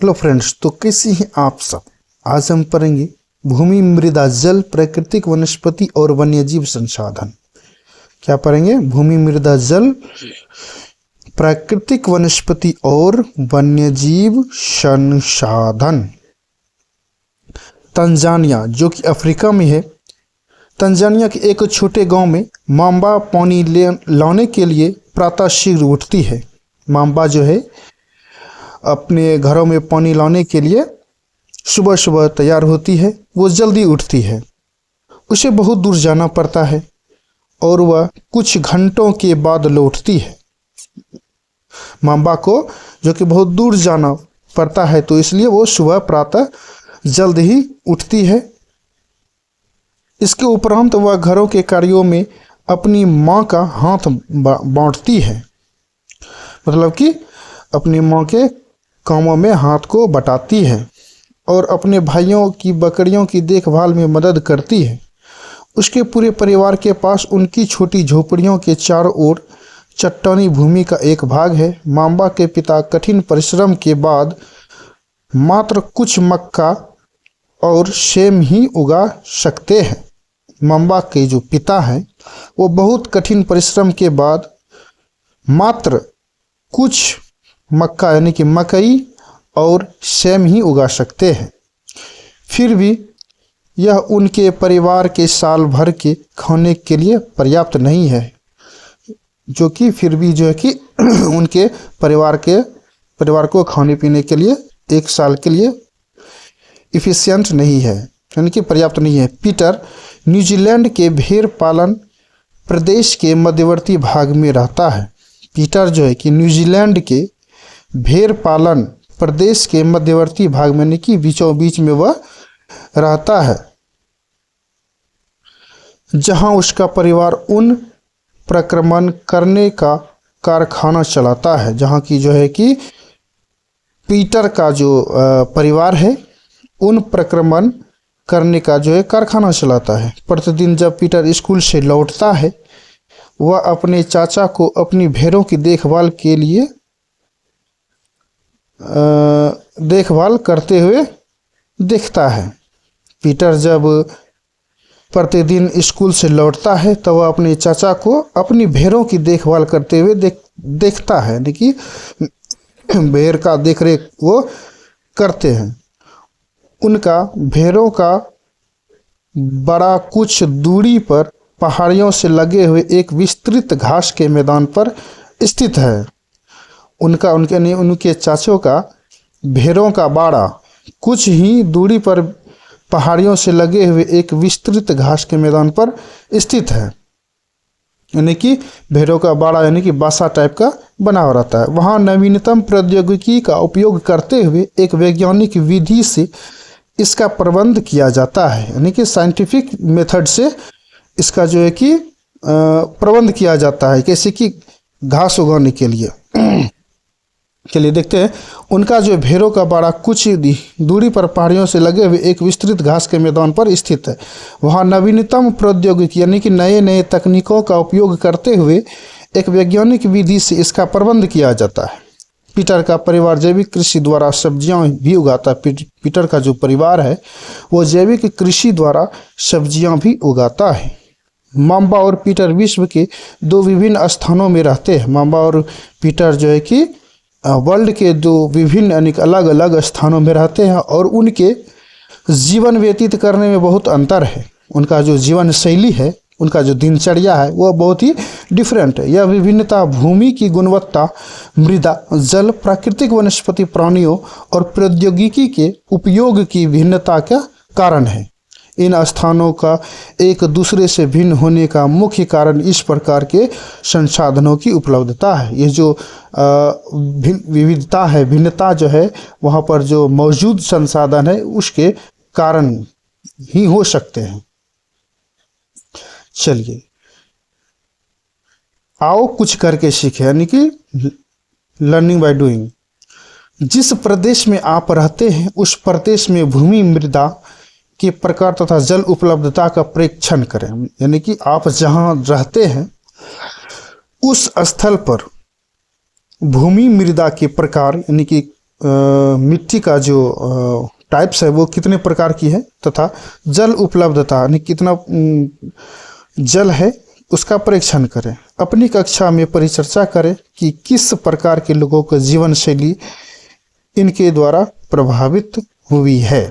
Hello friends, तो कैसे हैं आप सब। आज हम पढ़ेंगे भूमि, मृदा, जल, प्राकृतिक वनस्पति और वन्यजीव संसाधन। क्या पढ़ेंगे? भूमि, मृदा, जल, प्राकृतिक वनस्पति और वन्यजीव संसाधन। तंजानिया, जो कि अफ्रीका में है, तंजानिया के एक छोटे गांव में मांबा पानी लाने के लिए प्रातः शीघ्र उठती है। मांबा जो है अपने घरों में पानी लाने के लिए सुबह सुबह तैयार होती है। वो जल्दी उठती है। उसे बहुत दूर जाना पड़ता है और वह कुछ घंटों के बाद लौटती है। मांबा को जो कि बहुत दूर जाना पड़ता है, तो इसलिए वो सुबह प्रातः जल्द ही उठती है। इसके उपरांत वह घरों के कार्यों में अपनी माँ का हाथ बांटती है, मतलब कि अपनी माँ के कामों में हाथ को बटाती है और अपने भाइयों की बकरियों की देखभाल में मदद करती है। उसके पूरे परिवार के पास उनकी छोटी झोपड़ियों के चारों ओर चट्टानी भूमि का एक भाग है। मांबा के पिता कठिन परिश्रम के बाद मात्र कुछ मक्का और सेम ही उगा सकते हैं। मांबा के जो पिता हैं वो बहुत कठिन परिश्रम के बाद मात्र कुछ मक्का यानी कि मकई और सेम ही उगा सकते हैं। फिर भी यह उनके परिवार के साल भर के खाने के लिए पर्याप्त नहीं है, जो कि फिर भी जो है कि उनके परिवार को खाने पीने के लिए एक साल के लिए इफिशिएंट नहीं है, यानी कि पर्याप्त नहीं है। पीटर न्यूजीलैंड के भेड़ पालन प्रदेश के मध्यवर्ती भाग में रहता है। पीटर जो है कि न्यूजीलैंड के भेड़ पालन प्रदेश के मध्यवर्ती भाग में यानी कि बीचों बीच में वह रहता है, जहां उसका परिवार उन प्रक्रमण करने का कारखाना चलाता है। जहां की जो है कि पीटर का जो परिवार है उन प्रक्रमण करने का जो है कारखाना चलाता है। प्रतिदिन जब पीटर स्कूल से लौटता है, वह अपने चाचा को अपनी भेड़ों की देखभाल करते हुए देखता है। पीटर जब प्रतिदिन स्कूल से लौटता है तो वह अपने चाचा को अपनी भेड़ों की देखभाल करते हुए देखता है, यानी कि भेड़ का देखरेख वो करते हैं। उनका भेड़ों का बड़ा कुछ दूरी पर पहाड़ियों से लगे हुए एक विस्तृत घास के मैदान पर स्थित है। उनके चाचों का भेड़ों का बाड़ा कुछ ही दूरी पर पहाड़ियों से लगे हुए एक विस्तृत घास के मैदान पर स्थित है, यानी कि भेड़ों का बाड़ा यानी कि बासा टाइप का बना हुआ रहता है। वहाँ नवीनतम प्रौद्योगिकी का उपयोग करते हुए एक वैज्ञानिक विधि से इसका प्रबंध किया जाता है, यानी कि साइंटिफिक मेथड से इसका जो है कि प्रबंध किया जाता है, कैसे कि घास उगाने के लिए। चलिए देखते हैं। उनका जो भेड़ों का बाड़ा कुछ दूरी पर पहाड़ियों से लगे हुए एक विस्तृत घास के मैदान पर स्थित है। वहाँ नवीनतम प्रौद्योगिकी यानी कि नए नए तकनीकों का उपयोग करते हुए एक वैज्ञानिक विधि से इसका प्रबंध किया जाता है। पीटर का परिवार जैविक कृषि द्वारा सब्जियां भी उगाता है। पीटर का जो परिवार है वो जैविक कृषि द्वारा सब्जियां भी उगाता है। मांबा और पीटर विश्व के दो विभिन्न स्थानों में रहते हैं। मांबा और पीटर जो है कि वर्ल्ड के दो विभिन्न यानी अलग अलग स्थानों में रहते हैं और उनके जीवन व्यतीत करने में बहुत अंतर है। उनका जो जीवन शैली है, उनका जो दिनचर्या है वो बहुत ही डिफरेंट है। यह विभिन्नता भूमि की गुणवत्ता, मृदा, जल, प्राकृतिक वनस्पति, प्राणियों और प्रौद्योगिकी के उपयोग की भिन्नता का कारण है। इन स्थानों का एक दूसरे से भिन्न होने का मुख्य कारण इस प्रकार के संसाधनों की उपलब्धता है। ये जो विविधता है, भिन्नता जो है, वहाँ पर जो मौजूद संसाधन है उसके कारण ही हो सकते हैं। चलिए आओ कुछ करके सीखें, यानी कि लर्निंग बाय डूइंग। जिस प्रदेश में आप रहते हैं उस प्रदेश में भूमि, मृदा के प्रकार तथा जल उपलब्धता का परीक्षण करें। यानी कि आप जहां रहते हैं उस स्थल पर भूमि, मृदा के प्रकार यानी कि मिट्टी का जो टाइप्स है वो कितने प्रकार की है, तथा जल उपलब्धता यानी कितना जल है उसका परीक्षण करें। अपनी कक्षा में परिचर्चा करें कि किस प्रकार के लोगों का जीवन शैली इनके द्वारा प्रभावित हुई है।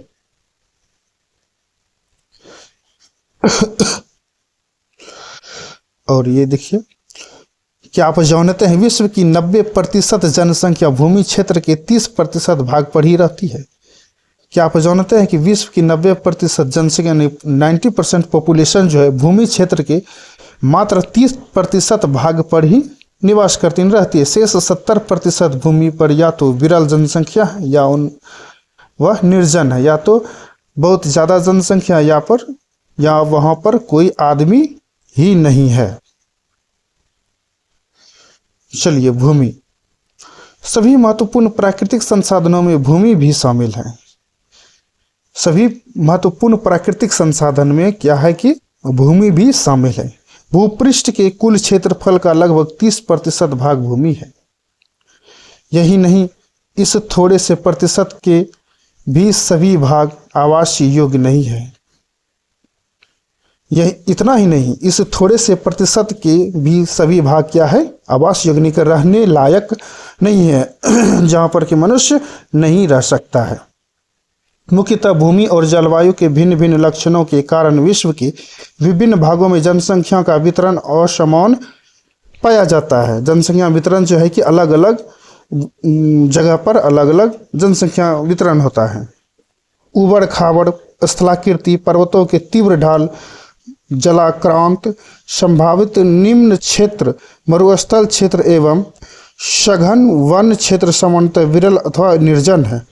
और ये देखिए, क्या आप जानते हैं विश्व की 90% जनसंख्या भूमि क्षेत्र के 30% भाग पर ही रहती है। क्या आप जानते हैं कि विश्व की 90% जनसंख्या 90% पॉपुलेशन जो है भूमि क्षेत्र के मात्र 30% भाग पर ही निवास करती रहती है। शेष 70% भूमि पर या तो विरल जनसंख्या है या वह निर्जन है, या तो बहुत ज़्यादा जनसंख्या या वहाँ पर कोई आदमी ही नहीं है। चलिए, भूमि, सभी महत्वपूर्ण प्राकृतिक संसाधनों में भूमि भी शामिल है। सभी महत्वपूर्ण प्राकृतिक संसाधन में क्या है कि भूमि भी शामिल है। भूपृष्ठ के कुल क्षेत्रफल का लगभग 30% भाग भूमि है। यही नहीं, इस थोड़े से प्रतिशत के भी सभी भाग आवास योग्य नहीं है। यह इतना ही नहीं, इस थोड़े से प्रतिशत के भी सभी भाग क्या है, आवास योग्य नहीं, कर रहने लायक नहीं है, जहाँ पर कि मनुष्य नहीं रह सकता है। मुख्यतः भूमि और जलवायु के भिन्न भिन्न लक्षणों के कारण विश्व के विभिन्न भागों में जनसंख्या का वितरण असमान पाया जाता है। जनसंख्या वितरण जो है कि अलग अलग जगह पर अलग अलग जनसंख्या वितरण होता है। उबड़ खाबड़ स्थलाकृति, पर्वतों के तीव्र ढाल, जलाक्रांत, संभावित निम्न क्षेत्र, मरुस्थल क्षेत्र एवं सघन वन क्षेत्र सामान्यतः विरल अथवा निर्जन है।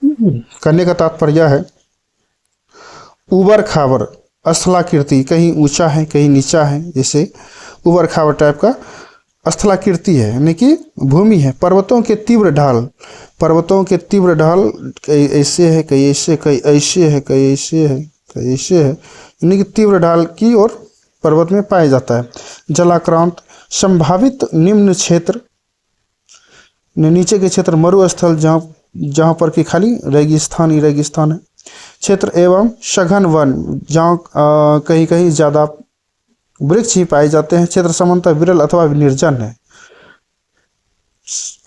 कहने का तात्पर्य है, उबड़ खाबड़ स्थलाकृति, कहीं ऊंचा है कहीं नीचा है, जैसे उबड़ खाबड़ टाइप का स्थलाकृति है यानी कि भूमि है। पर्वतों के तीव्र ढाल, पर्वतों के तीव्र ढाल कई ऐसे है कई ऐसे, कई ऐसे है कई ऐसे है कई ऐसे है, यानी कि तीव्र ढाल की ओर पर्वत में पाया जाता है। जलाक्रांत, संभावित निम्न क्षेत्र, नीचे के क्षेत्र मरुस्थल जहाँ पर कि खाली रेगिस्तान ही रेगिस्तान है क्षेत्र, एवं सघन वन जहाँ कहीं कहीं ज़्यादा वृक्ष ही पाए जाते हैं। क्षेत्र सामान्यतः विरल अथवा निर्जन है,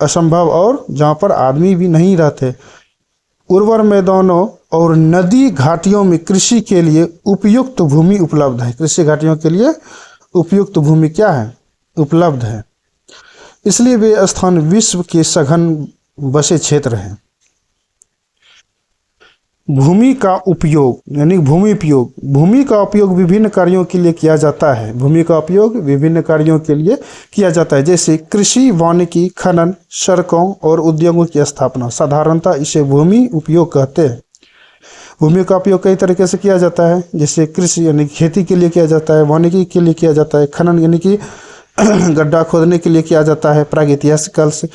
असंभव और जहाँ पर आदमी भी नहीं रहते। उर्वर मैदानों और नदी घाटियों में कृषि के लिए उपयुक्त भूमि उपलब्ध है। कृषि घाटियों के लिए उपयुक्त भूमि क्या है, उपलब्ध है। इसलिए वे स्थान विश्व के सघन बसे क्षेत्र हैं। भूमि का उपयोग यानी भूमि उपयोग, भूमि का उपयोग विभिन्न कार्यों के लिए किया जाता है। भूमि का उपयोग विभिन्न कार्यों के लिए किया जाता है, जैसे कृषि, वानिकी, खनन, सड़कों और उद्योगों की स्थापना। साधारणतः इसे भूमि उपयोग कहते हैं। भूमि का उपयोग कई तरीके से किया जाता है, जैसे कृषि यानी खेती के लिए किया जाता है, वानिकी के लिए किया जाता है, खनन यानी कि गड्ढा खोदने के लिए किया जाता है प्रागैतिहासिक काल से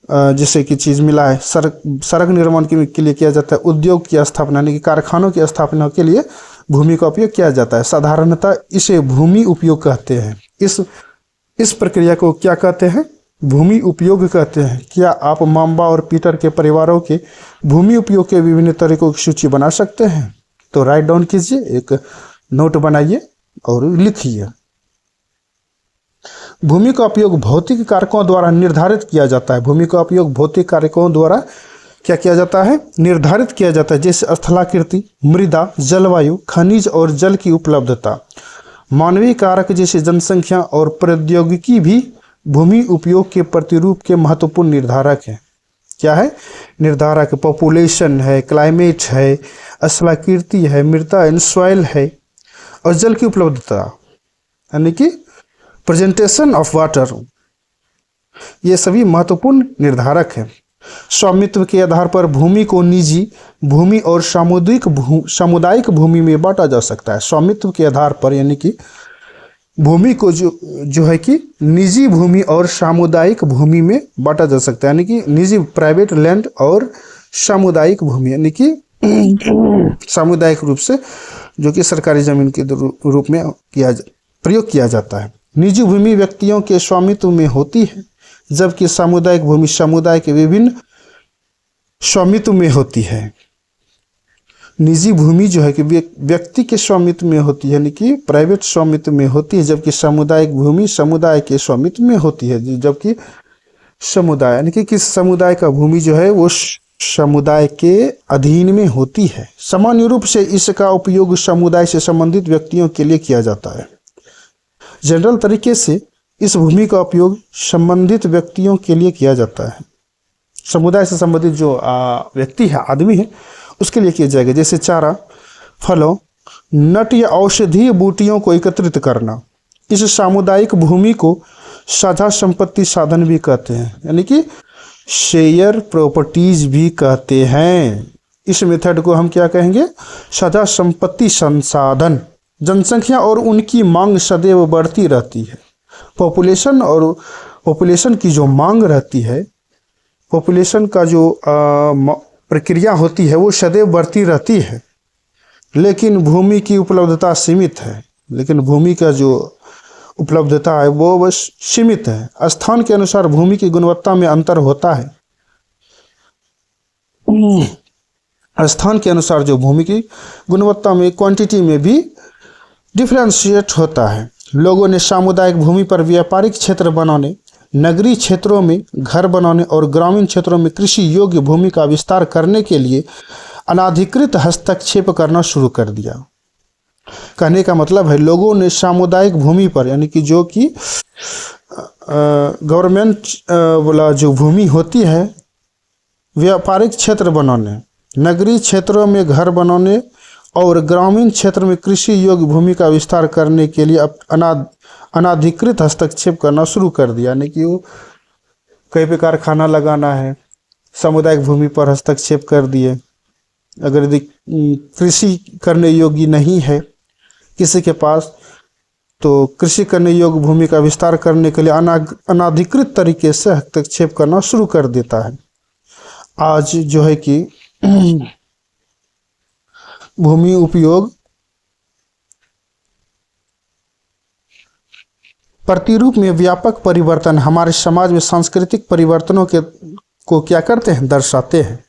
जिससे कि चीज़ मिला है। सड़क निर्माण के लिए किया जाता है। उद्योग की स्थापना यानी कि कारखानों की स्थापना के लिए भूमि का उपयोग किया जाता है। साधारणतः इसे भूमि उपयोग कहते हैं। इस प्रक्रिया को क्या कहते हैं, भूमि उपयोग कहते हैं। क्या आप माम्बा और पीटर के परिवारों के भूमि उपयोग के विभिन्न तरीकों की सूची बना सकते हैं? तो राइट डाउन कीजिए, एक नोट बनाइए और लिखिए। भूमि का उपयोग भौतिक कारकों द्वारा निर्धारित किया जाता है। भूमि का उपयोग भौतिक कारकों द्वारा क्या किया जाता है, निर्धारित किया जाता है, जैसे स्थलाकृति, मृदा, जलवायु, खनिज और जल की उपलब्धता। मानवीय कारक जैसे जनसंख्या और प्रौद्योगिकी भी भूमि उपयोग के प्रतिरूप के महत्वपूर्ण निर्धारक हैं। क्या है निर्धारक? पॉपुलेशन है, क्लाइमेट है, स्थलाकृति है, मृदा एंड सॉइल है, और जल की उपलब्धता यानी कि प्रेजेंटेशन ऑफ वाटर, ये सभी महत्वपूर्ण निर्धारक हैं। स्वामित्व के आधार पर भूमि को निजी भूमि और सामुदायिक भूमि में बांटा जा सकता है। स्वामित्व के आधार पर यानी कि भूमि को जो है कि निजी भूमि और सामुदायिक भूमि में बांटा जा सकता है, यानी कि निजी प्राइवेट लैंड और सामुदायिक भूमि यानी कि सामुदायिक रूप से जो कि सरकारी जमीन के रूप में प्रयोग किया जाता है। निजी भूमि व्यक्तियों के स्वामित्व में होती है, जबकि सामुदायिक भूमि समुदाय के विभिन्न स्वामित्व में होती है। निजी भूमि जो है कि व्यक्ति के स्वामित्व में होती है, यानी कि प्राइवेट स्वामित्व में होती है, जबकि सामुदायिक भूमि समुदाय के स्वामित्व में होती है। जबकि समुदाय यानी कि किस समुदाय का भूमि जो है वो समुदाय के अधीन में होती है। सामान्य रूप से इसका उपयोग समुदाय से संबंधित व्यक्तियों के लिए किया जाता है। जनरल तरीके से इस भूमि का उपयोग संबंधित व्यक्तियों के लिए किया जाता है। समुदाय से संबंधित जो व्यक्ति है, आदमी है, उसके लिए किया जाएगा। जैसे चारा, फलों, नट या औषधीय बूटियों को एकत्रित करना। इस सामुदायिक भूमि को साझा संपत्ति साधन भी कहते हैं, यानी कि शेयर प्रॉपर्टीज भी कहते हैं। इस मेथड को हम क्या कहेंगे? साझा संपत्ति संसाधन। जनसंख्या और उनकी मांग सदैव बढ़ती रहती है। पॉपुलेशन की जो मांग रहती है, पॉपुलेशन का जो प्रक्रिया होती है वो सदैव बढ़ती रहती है, लेकिन भूमि की उपलब्धता सीमित है। लेकिन भूमि का जो उपलब्धता है वो बस सीमित है। स्थान के अनुसार भूमि की गुणवत्ता में अंतर होता है। स्थान के अनुसार जो भूमि की गुणवत्ता में, क्वांटिटी में भी डिफरेंशिएट होता है। लोगों ने सामुदायिक भूमि पर व्यापारिक क्षेत्र बनाने, नगरीय क्षेत्रों में घर बनाने और ग्रामीण क्षेत्रों में कृषि योग्य भूमि का विस्तार करने के लिए अनाधिकृत हस्तक्षेप करना शुरू कर दिया। कहने का मतलब है, लोगों ने सामुदायिक भूमि पर, यानी कि जो कि गवर्नमेंट वाला जो भूमि होती है, व्यापारिक क्षेत्र बनाने, नगरीय क्षेत्रों में घर बनाने और ग्रामीण क्षेत्र में कृषि योग्य भूमि का विस्तार करने के लिए अनाधिकृत हस्तक्षेप करना शुरू कर दिया। यानी कि वो कहीं पे कारखाना लगाना है, सामुदायिक भूमि पर हस्तक्षेप कर दिए। अगर यदि कृषि करने योग्य नहीं है किसी के पास, तो कृषि करने योग्य भूमि का विस्तार करने के लिए अनाधिकृत तरीके से हस्तक्षेप करना शुरू कर देता है। आज जो है कि भूमि उपयोग प्रतिरूप में व्यापक परिवर्तन हमारे समाज में सांस्कृतिक परिवर्तनों को क्या करते हैं? दर्शाते हैं।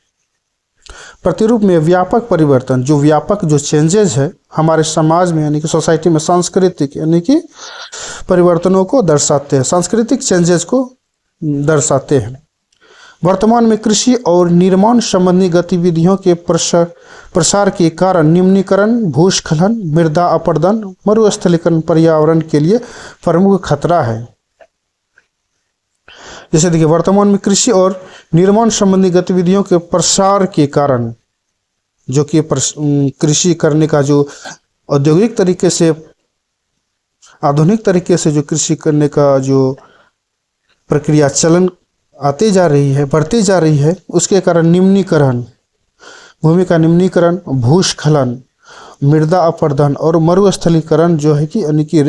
प्रतिरूप में व्यापक परिवर्तन, जो व्यापक जो चेंजेस है हमारे समाज में, यानी कि सोसाइटी में, सांस्कृतिक यानी कि परिवर्तनों को दर्शाते हैं, सांस्कृतिक चेंजेस को दर्शाते हैं। वर्तमान में कृषि और निर्माण संबंधी गतिविधियों के प्रसार के कारण निम्नीकरण, भूस्खलन, मृदा अपरदन, मरुस्थलीकरण पर्यावरण के लिए प्रमुख खतरा है। जैसे देखिए, वर्तमान में कृषि और निर्माण संबंधी गतिविधियों के प्रसार के कारण, जो कि कृषि करने का जो औद्योगिक तरीके से, आधुनिक तरीके से जो कृषि करने का जो प्रक्रिया चलन आती जा रही है, बढ़ती जा रही है, उसके कारण निम्नीकरण, भूमि का निम्नीकरण, भूस्खलन, मृदा अपरदन और मरुस्थलीकरण जो है कि यानी कि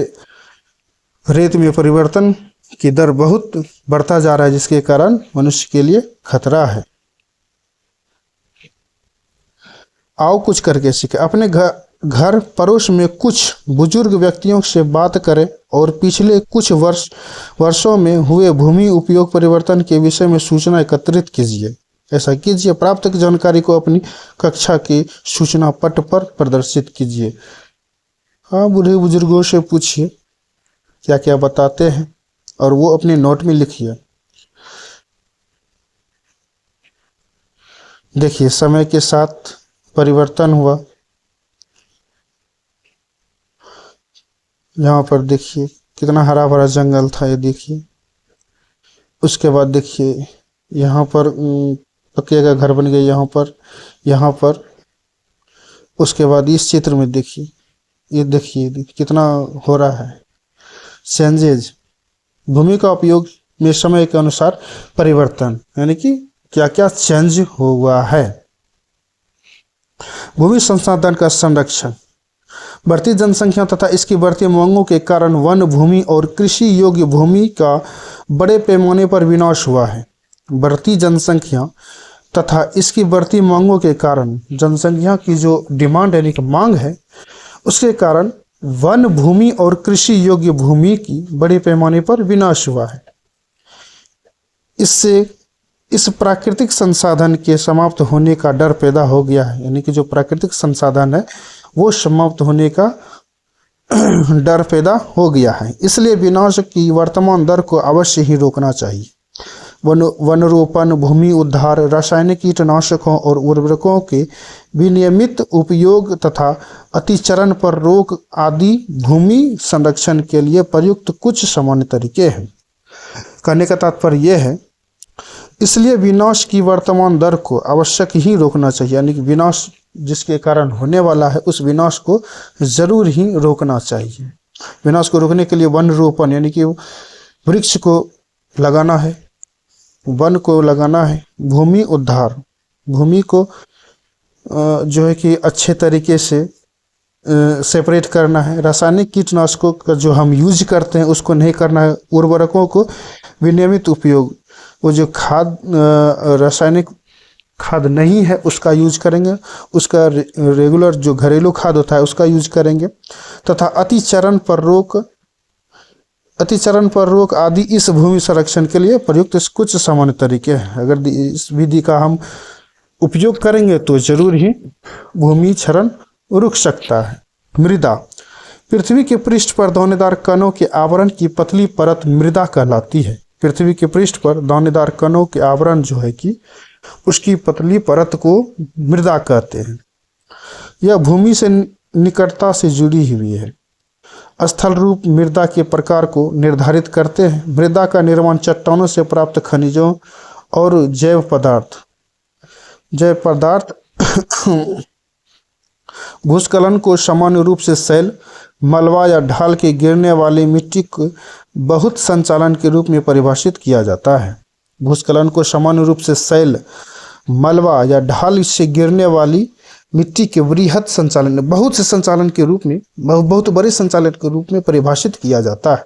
रेत में परिवर्तन की दर बहुत बढ़ता जा रहा है, जिसके कारण मनुष्य के लिए खतरा है। आओ कुछ करके सीखे। अपने घर पड़ोस में कुछ बुजुर्ग व्यक्तियों से बात करें और पिछले कुछ वर्षों में हुए भूमि उपयोग परिवर्तन के विषय में सूचना एकत्रित कीजिए। ऐसा कीजिए। प्राप्त जानकारी को अपनी कक्षा की सूचना पट पर प्रदर्शित कीजिए। हाँ, बूढ़े बुजुर्गों से पूछिए क्या क्या बताते हैं और वो अपने नोट में लिखिए। देखिए, समय के साथ परिवर्तन हुआ। यहाँ पर देखिए कितना हरा भरा जंगल था, ये देखिए। उसके बाद देखिए यहाँ पर पक्के का घर बन गया, यहाँ पर। उसके बाद इस चित्र में देखिए, ये देखिए कितना हो रहा है चेंजेज। भूमि का उपयोग में समय के अनुसार परिवर्तन, यानी कि क्या क्या चेंज हुआ है। भूमि संसाधन का संरक्षण। बढ़ती जनसंख्या तथा इसकी बढ़ती मांगों के कारण वन भूमि और कृषि योग्य भूमि का बड़े पैमाने पर विनाश हुआ है। बढ़ती जनसंख्या तथा इसकी बढ़ती मांगों के कारण, जनसंख्या की जो डिमांड यानी कि मांग है, उसके कारण वन भूमि और कृषि योग्य भूमि की बड़े पैमाने पर विनाश हुआ है। इससे इस प्राकृतिक संसाधन के समाप्त होने का डर पैदा हो गया है, यानी कि जो प्राकृतिक संसाधन है वो समाप्त होने का डर पैदा हो गया है। इसलिए विनाश की वर्तमान दर को अवश्य ही रोकना चाहिए। वनरोपण, भूमि उद्धार, रासायनिक कीटनाशकों और उर्वरकों के विनियमित उपयोग तथा अतिचरण पर रोक आदि भूमि संरक्षण के लिए प्रयुक्त कुछ सामान्य तरीके हैं। कहने का तात्पर्य यह है, इसलिए विनाश की वर्तमान दर को आवश्यक ही रोकना चाहिए, यानी कि विनाश जिसके कारण होने वाला है उस विनाश को जरूर ही रोकना चाहिए। विनाश को रोकने के लिए वन रोपण यानी कि वृक्ष को लगाना है, वन को लगाना है, भूमि उद्धार, भूमि को जो है कि अच्छे तरीके से सेपरेट करना है, रासायनिक कीटनाशकों का जो हम यूज करते हैं उसको नहीं करना है, उर्वरकों को विनियमित उपयोग, वो जो खाद रासायनिक खाद नहीं है उसका यूज करेंगे, उसका रेगुलर जो घरेलू खाद होता है उसका यूज करेंगे, तथा अतिचरण पर रोक आदि इस भूमि संरक्षण के लिए प्रयुक्त कुछ सामान्य तरीके हैं। अगर इस विधि का हम उपयोग करेंगे तो जरूर ही भूमि क्षरण रुक सकता है। मृदा, पृथ्वी के पृष्ठ पर दानेदार कणों के आवरण की पतली परत मृदा कहलाती है। पृथ्वी के पृष्ठ पर दानेदार कणों के आवरण जो है कि उसकी पतली परत को मृदा कहते हैं। यह भूमि से निकटता से जुड़ी हुई है। स्थल रूप मृदा के प्रकार को निर्धारित करते हैं। मृदा का निर्माण चट्टानों से प्राप्त खनिजों और जैव पदार्थ भूस्खलन को सामान्य रूप से शैल, मलबा या ढाल के गिरने वाली मिट्टी को बहुत संचालन के रूप में परिभाषित किया जाता है। भूस्खलन को सामान्य रूप से शैल, मलबा या ढाल से गिरने वाली मिट्टी के वृहद संचालन, बहुत से संचालन के रूप में, बहुत बड़े संचालन के रूप में परिभाषित किया जाता है।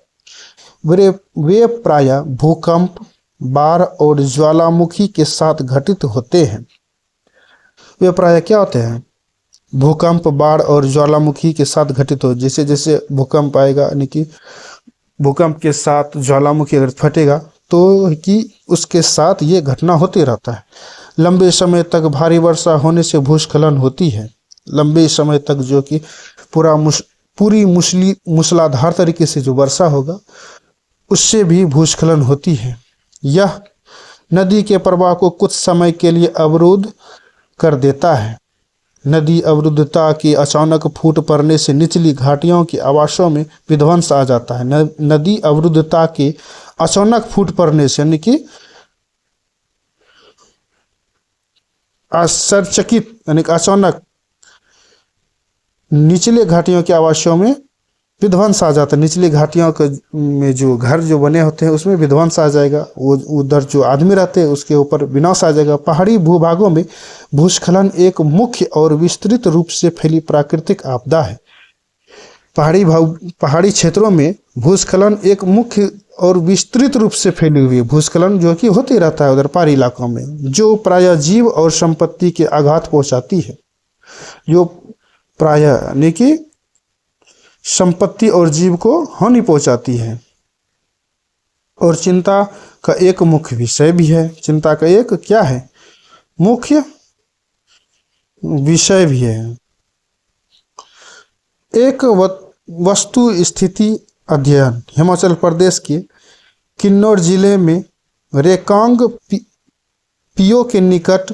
वे प्रायः भूकंप, बाढ़ और ज्वालामुखी के साथ घटित होते हैं। वे प्रायः क्या होते हैं? भूकंप, बाढ़ और ज्वालामुखी के साथ घटित हो। जैसे जैसे भूकंप आएगा, यानी कि भूकंप के साथ ज्वालामुखी अगर फटेगा तो कि उसके साथ ये घटना होते रहता है। लंबे समय तक भारी वर्षा होने से भूस्खलन होती है। लंबे समय तक जो कि पूरी मूसलाधार तरीके से जो वर्षा होगा उससे भी भूस्खलन होती है। यह नदी के प्रवाह को कुछ समय के लिए अवरुद्ध कर देता है। नदी अवरुद्धता की अचानक फूट पड़ने से निचली घाटियों के आवासों में विध्वंस आ जाता है। नदी अवरुद्धता के अचानक फूट पड़ने से, यानी कि आश्चर्यचकित, यानी कि अचानक निचले घाटियों के आवासों में विध्वंस आ जाता है। निचली घाटियों में जो घर जो बने होते हैं उसमें विध्वंस आ जाएगा, वो उधर जो आदमी रहते हैं उसके ऊपर विनाश आ जाएगा। पहाड़ी भूभागों में भूस्खलन एक मुख्य और विस्तृत रूप से फैली प्राकृतिक आपदा है। पहाड़ी क्षेत्रों में भूस्खलन एक मुख्य और विस्तृत रूप से फैली हुई है। भूस्खलन जो कि होते रहता है उधर पहाड़ी इलाकों में, जो प्रायः जीव और संपत्ति के आघात पहुंचाती है, जो प्रायः यानी कि संपत्ति और जीव को हानि पहुंचाती है और चिंता का एक मुख्य विषय भी है। चिंता का एक क्या है? मुख्य विषय भी है। एक वस्तु स्थिति अध्ययन हिमाचल प्रदेश के किन्नौर जिले में रेकांग पियो के निकट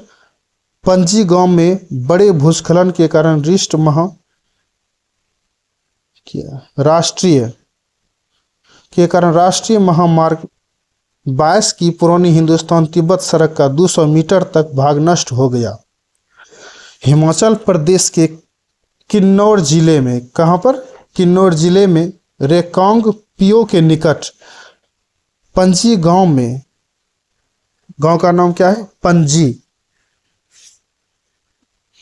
पंजी गांव में बड़े भूस्खलन के कारण राष्ट्रीय महामार्ग 22 की पुरानी हिंदुस्तान तिब्बत सड़क का 200 मीटर तक भाग नष्ट हो गया। हिमाचल प्रदेश के किन्नौर जिले में, कहाँ पर? किन्नौर जिले में रेकांग पियो के निकट पंजी गांव में, गांव का नाम क्या है? पंजी।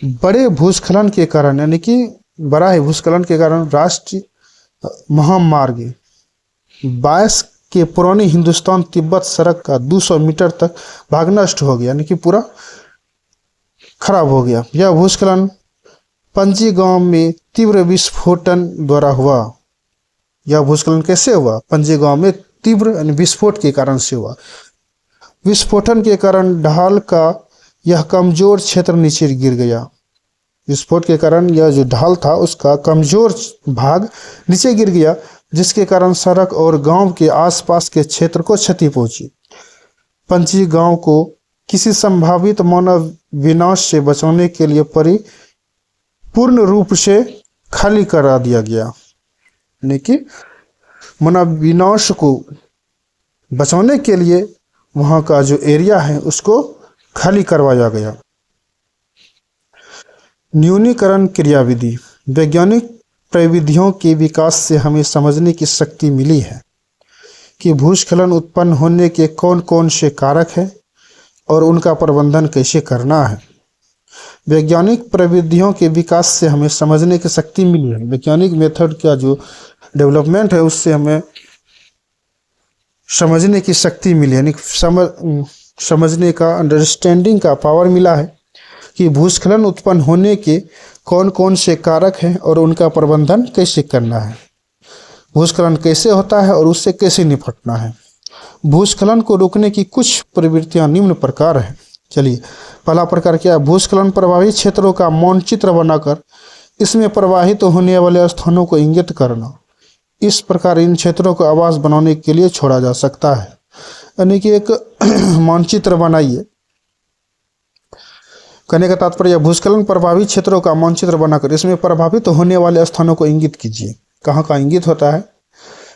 बड़े भूस्खलन के कारण, यानी कि बड़ा ही भूस्खलन के कारण राष्ट्रीय महामार्ग 22 के पुरानी हिंदुस्तान तिब्बत सड़क का 200 मीटर तक भाग नष्ट हो गया, यानी कि पूरा खराब हो गया। यह भूस्खलन पंजी गांव में तीव्र विस्फोटन द्वारा हुआ। यह भूस्खलन कैसे हुआ? पंजी गांव में तीव्र विस्फोट के कारण से हुआ। विस्फोटन के कारण ढाल का यह कमजोर क्षेत्र नीचे गिर गया। विस्फोट के कारण यह जो ढाल था उसका कमजोर भाग नीचे गिर गया, जिसके कारण सड़क और गांव के आसपास के क्षेत्र को क्षति पहुंची। पंची गांव को किसी संभावित मानव विनाश से बचाने के लिए पूर्ण रूप से खाली करा दिया गया, यानी कि मानव विनाश को बचाने के लिए वहां का जो एरिया है उसको खाली करवाया गया। न्यूनीकरण क्रियाविधि। वैज्ञानिक प्रविधियों के विकास से हमें समझने की शक्ति मिली है कि भूस्खलन उत्पन्न होने के कौन कौन से कारक हैं और उनका प्रबंधन कैसे करना है। वैज्ञानिक प्रविधियों के विकास से हमें समझने की शक्ति मिली है। वैज्ञानिक मेथड का जो डेवलपमेंट है उससे हमें समझने की शक्ति मिली, यानी समझने का, अंडरस्टैंडिंग का पावर मिला है कि भूस्खलन उत्पन्न होने के कौन कौन से कारक हैं और उनका प्रबंधन कैसे करना है, भूस्खलन कैसे होता है और उससे कैसे निपटना है। भूस्खलन को रोकने की कुछ प्रवृत्तियां निम्न प्रकार हैं। चलिए, पहला प्रकार क्या है? भूस्खलन प्रभावित क्षेत्रों का मानचित्र बनाकर इसमें प्रवाहित होने वाले स्थानों को इंगित करना। इस प्रकार इन क्षेत्रों को आवास बनाने के लिए छोड़ा जा सकता है, यानी कि एक मानचित्र बनाइए। कहने का तात्पर्य, भूस्खलन प्रभावित क्षेत्रों का मानचित्र बनाकर इसमें प्रभावित होने वाले स्थानों को इंगित कीजिए। कहाँ कहाँ इंगित होता है,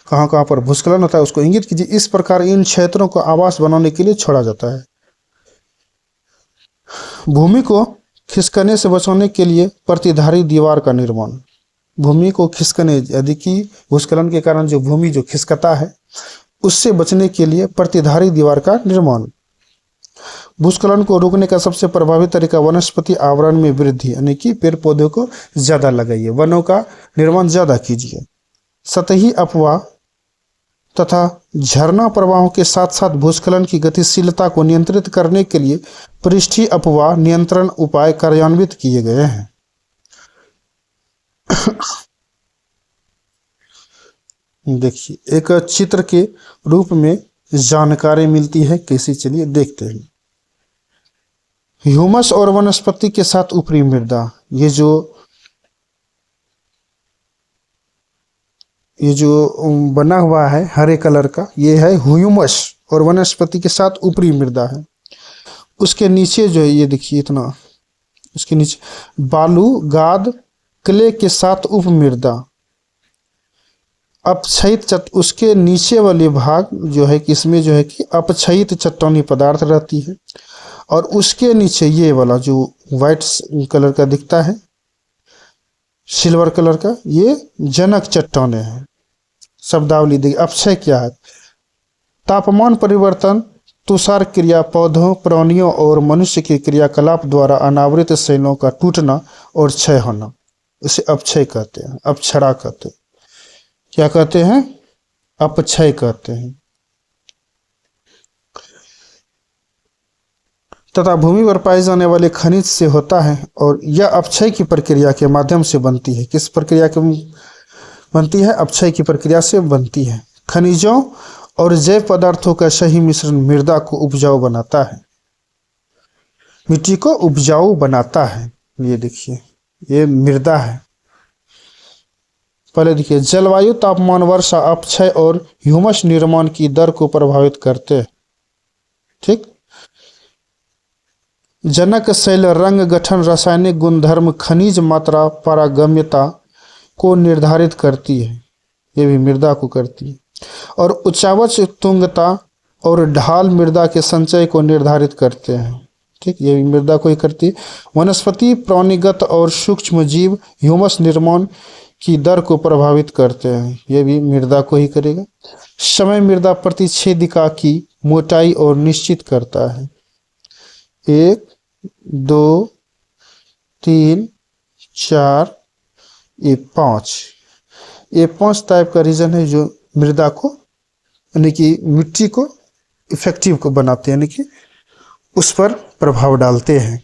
कहाँ कहाँ पर भूस्खलन होता है उसको इंगित कीजिए। इस प्रकार इन क्षेत्रों को आवास बनाने के लिए छोड़ा जाता है। भूमि को खिसकने से बचाने के लिए प्रतिधारी दीवार का निर्माण। भूमि को खिसकने, यदि कि भूस्खलन के कारण जो भूमि जो खिसकता है उससे बचने के लिए प्रतिधारी दीवार का निर्माण। भूस्खलन को रोकने का सबसे प्रभावी तरीका वनस्पति आवरण में वृद्धि, यानी कि पेड़ पौधों को ज्यादा लगाइए, वनों का निर्माण ज्यादा कीजिए। सतही अपवाह तथा झरना प्रवाहों के साथ साथ भूस्खलन की गतिशीलता को नियंत्रित करने के लिए पृष्ठीय अपवाह नियंत्रण उपाय कार्यान्वित किए गए हैं। देखिए, एक चित्र के रूप में जानकारी मिलती है कैसी, चलिए देखते हैं। ह्यूमस और वनस्पति के साथ ऊपरी मृदा, ये जो बना हुआ है हरे कलर का, ये है ह्यूमस और वनस्पति के साथ ऊपरी मृदा है। उसके नीचे जो है ये देखिए इतना, उसके नीचे बालू गाद क्ले के साथ उप मृदा अपक्षयित उसके नीचे वाले भाग जो है कि इसमें जो है कि अपक्षयित चट्टानी पदार्थ रहती है, और उसके नीचे ये वाला जो व्हाइट कलर का दिखता है, सिल्वर कलर का, ये जनक चट्टाने हैं। शब्दावली देखिए, अपक्षय क्या है? तापमान परिवर्तन, तुषार क्रिया, पौधों, प्राणियों और मनुष्य के क्रियाकलाप द्वारा अनावृत शैलों का टूटना और क्षय होना, इसे अपक्षय कहते हैं, अपक्षरा कहते हैं। क्या कहते हैं? अपक्षय कहते हैं। तथा भूमि पर पाए जाने वाले खनिज से होता है, और यह अपक्षय की प्रक्रिया के माध्यम से बनती है। किस प्रक्रिया के बनती है? अपक्षय की प्रक्रिया से बनती है। खनिजों और जैव पदार्थों का सही मिश्रण मृदा को उपजाऊ बनाता है, मिट्टी को उपजाऊ बनाता है। ये देखिए, ये मृदा है। पहले देखिए, जलवायु, तापमान, वर्षा, अपक्षय और ह्यूमस निर्माण की दर को प्रभावित करते हैं। ठीक। जनक शैल रंग गठन, रासायनिक गुणधर्म, खनिज मात्रा, पारगम्यता को निर्धारित करती है, ये भी मृदा को करती है। और उच्चावच, तुंगता और ढाल मृदा के संचय को निर्धारित करते हैं। ठीक, ये भी मृदा को ही करती है। वनस्पति, प्राणीगत और सूक्ष्म जीव ह्यूमस निर्माण की दर को प्रभावित करते हैं, ये भी मृदा को ही करेगा। समय मृदा प्रतिच्छेदिका की मोटाई और निश्चित करता है। 1 2 3 4, ये 5, ये 5 टाइप का रीजन है जो मृदा को, यानी कि मिट्टी को इफेक्टिव को बनाते हैं, यानी कि उस पर प्रभाव डालते हैं।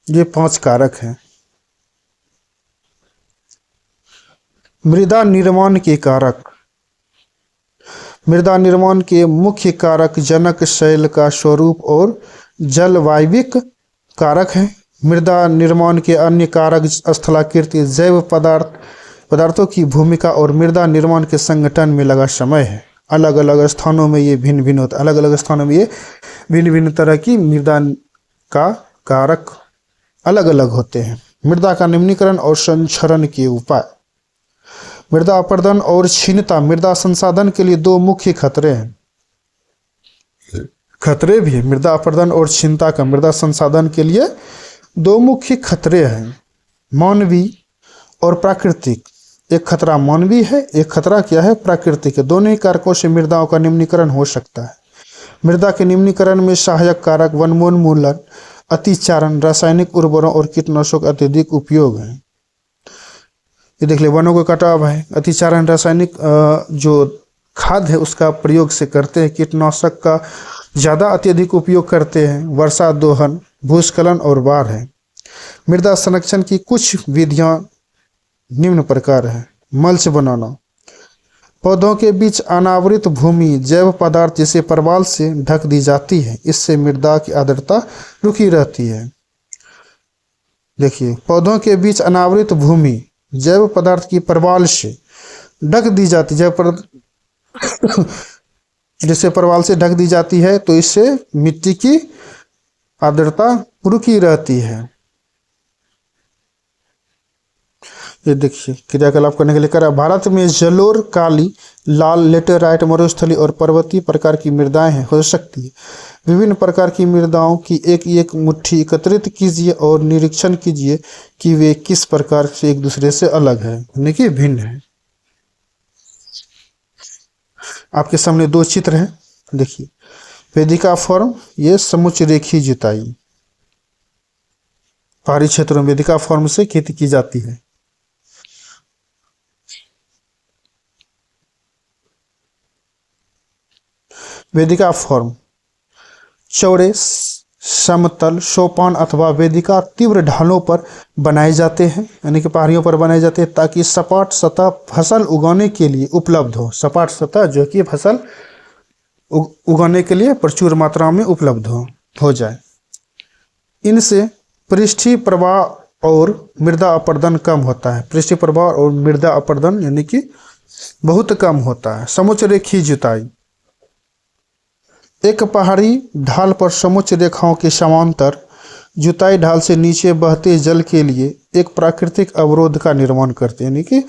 ये 5 कारक हैं। मृदा निर्माण के कारक। मृदा निर्माण के मुख्य कारक जनक, शैल का स्वरूप और जलवायविक कारक हैं। मृदा निर्माण के अन्य कारक स्थलाकृति, जैव पदार्थों की भूमिका और मृदा निर्माण के संगठन में लगा समय है। अलग अलग स्थानों में ये भिन्न भिन्न होता है, अलग अलग स्थानों में ये भिन्न भिन्न तरह की मृदा का कारक अलग अलग होते हैं। मृदा का निम्नीकरण और संरक्षण के उपाय। मृदा अपरदन और क्षीणता मृदा संसाधन के लिए दो मुख्य खतरे हैं। खतरे भी है मृदा अपरदन और क्षीणता का मृदा संसाधन के लिए दो मुख्य खतरे हैं, मानवीय और प्राकृतिक। एक खतरा मानवीय है, एक खतरा क्या है, प्राकृतिक है। दोनों ही कारकों से मृदाओं का निम्नीकरण हो सकता है। मृदा के निम्नीकरण में सहायक कारक वनोन्मूलन, अतिचारण, रासायनिक उर्वरकों और कीटनाशकों का अत्यधिक उपयोग है। ये देख ले, वनों का कटाव है, अतिचारण, रासायनिक जो खाद है उसका प्रयोग से करते हैं, कीटनाशक का ज़्यादा अत्यधिक उपयोग करते हैं, वर्षा दोहन, भूस्खलन और बाढ़ है। मृदा संरक्षण की कुछ विधियां निम्न प्रकार है। मल्च बनाना, पौधों के बीच अनावृत भूमि जैव पदार्थ जैसे परवाल से ढक दी जाती है, इससे मृदा की आर्द्रता रुकी रहती है। देखिए, पौधों के बीच अनावृत भूमि जैव पदार्थ की परवाल से ढक दी जाती है, जैसे परवाल से ढक दी जाती है, तो इससे मिट्टी की आर्द्रता रुकी रहती है। ये देखिए, क्रियाकलाप करने के लिए करा। भारत में जलोढ़, काली, लाल, लेटेराइट, मरुस्थलीय और पर्वतीय प्रकार की मृदाएं हैं, हो सकती है। विभिन्न प्रकार की मृदाओं की एक मुट्ठी एकत्रित कीजिए और निरीक्षण कीजिए कि वे किस प्रकार से एक दूसरे से अलग है, यानी कि भिन्न है। आपके सामने दो चित्र हैं, देखिए। वेदिका फॉर्म, ये समुच्च रेखीय जुताई। पहाड़ी क्षेत्रों में वेदिका फॉर्म से खेती की जाती है। वेदिका फॉर्म चौड़े, समतल, सोपान अथवा वेदिका तीव्र ढालों पर बनाए जाते हैं, यानी कि पहाड़ियों पर बनाए जाते हैं, ताकि सपाट सतह फसल उगाने के लिए उपलब्ध हो। सपाट सतह जो कि फसल उगाने के लिए प्रचुर मात्रा में उपलब्ध हो जाए। इनसे पृष्ठीय प्रवाह और मृदा अपरदन कम होता है। पृष्ठीय प्रवाह और मृदा अपरदन यानी कि बहुत कम होता है। समुच्च रेखीय जुताई, एक पहाड़ी ढाल पर समुच्च रेखाओं के समांतर जुताई ढाल से नीचे बहते जल के लिए एक प्राकृतिक अवरोध का निर्माण करती है, यानी कि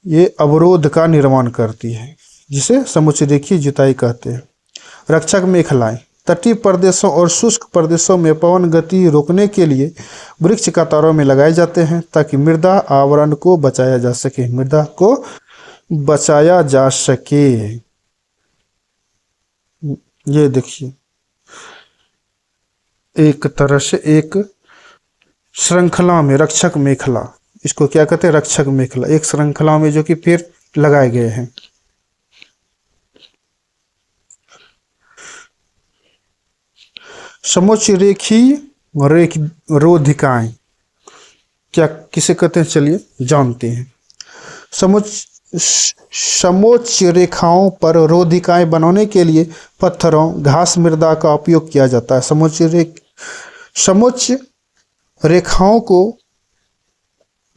ये अवरोध का निर्माण करती है, जिसे समुच्च रेखीय जुताई कहते हैं। रक्षक मेखलाएं, तटीय प्रदेशों और शुष्क प्रदेशों में पवन गति रोकने के लिए वृक्ष कतारों में लगाए जाते हैं, ताकि मृदा आवरण को बचाया जा सके, मृदा को बचाया जा सके। ये देखिए, एक तरह से एक श्रृंखला में रक्षक मेखला, इसको क्या कहते हैं, रक्षक मेखला, एक श्रृंखला में जो कि पेड़ लगाए गए हैं। समुच्च रेखीय रोधिकाएं क्या किसे कहते हैं, चलिए जानते हैं। समोच्च रेखाओं पर रोधिकाएं बनाने के लिए पत्थरों, घास, मृदा का उपयोग किया जाता है। समोच्च रेखाओं को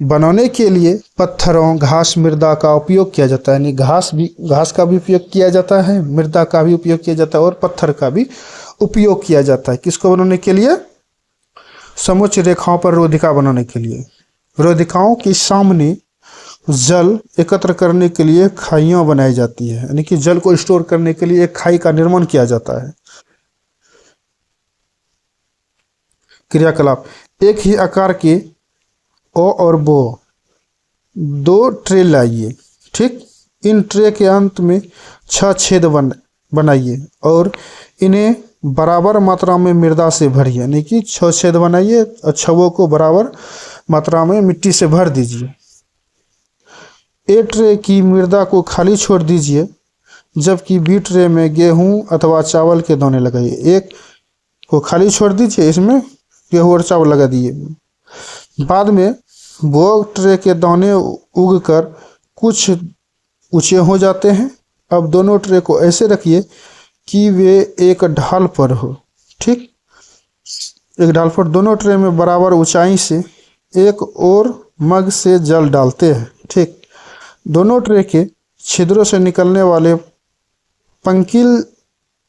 बनाने के लिए पत्थरों, घास, मृदा का उपयोग किया जाता है, यानी घास का भी उपयोग किया जाता है, मृदा का भी उपयोग किया जाता है और पत्थर का भी उपयोग किया जाता है। किसको बनाने के लिए, समोच्च रेखाओं पर रोधिका बनाने के लिए। रोधिकाओं के सामने जल एकत्र करने के लिए खाइयां बनाई जाती है, यानी कि जल को स्टोर करने के लिए एक खाई का निर्माण किया जाता है। क्रियाकलाप, एक ही आकार के ओ और बो दो ट्रे लाइए, ठीक। इन ट्रे के अंत में 6 छेद बनाइए और इन्हें बराबर मात्रा में मृदा से भरिए, यानी कि 6 छेद बनाइए और छवों को बराबर मात्रा में मिट्टी से भर दीजिए। ए ट्रे की मृदा को खाली छोड़ दीजिए, जबकि बी ट्रे में गेहूं अथवा चावल के दाने लगाइए। एक को खाली छोड़ दीजिए, इसमें गेहूं और चावल लगा दिए। बाद में वो ट्रे के दाने उगकर कुछ ऊंचे हो जाते हैं, अब दोनों ट्रे को ऐसे रखिए कि वे एक ढाल पर हो। ठीक, एक ढाल पर दोनों ट्रे में बराबर ऊंचाई से एक और मग से जल डालते हैं। ठीक, दोनों ट्रे के छिद्रों से निकलने वाले पंकिल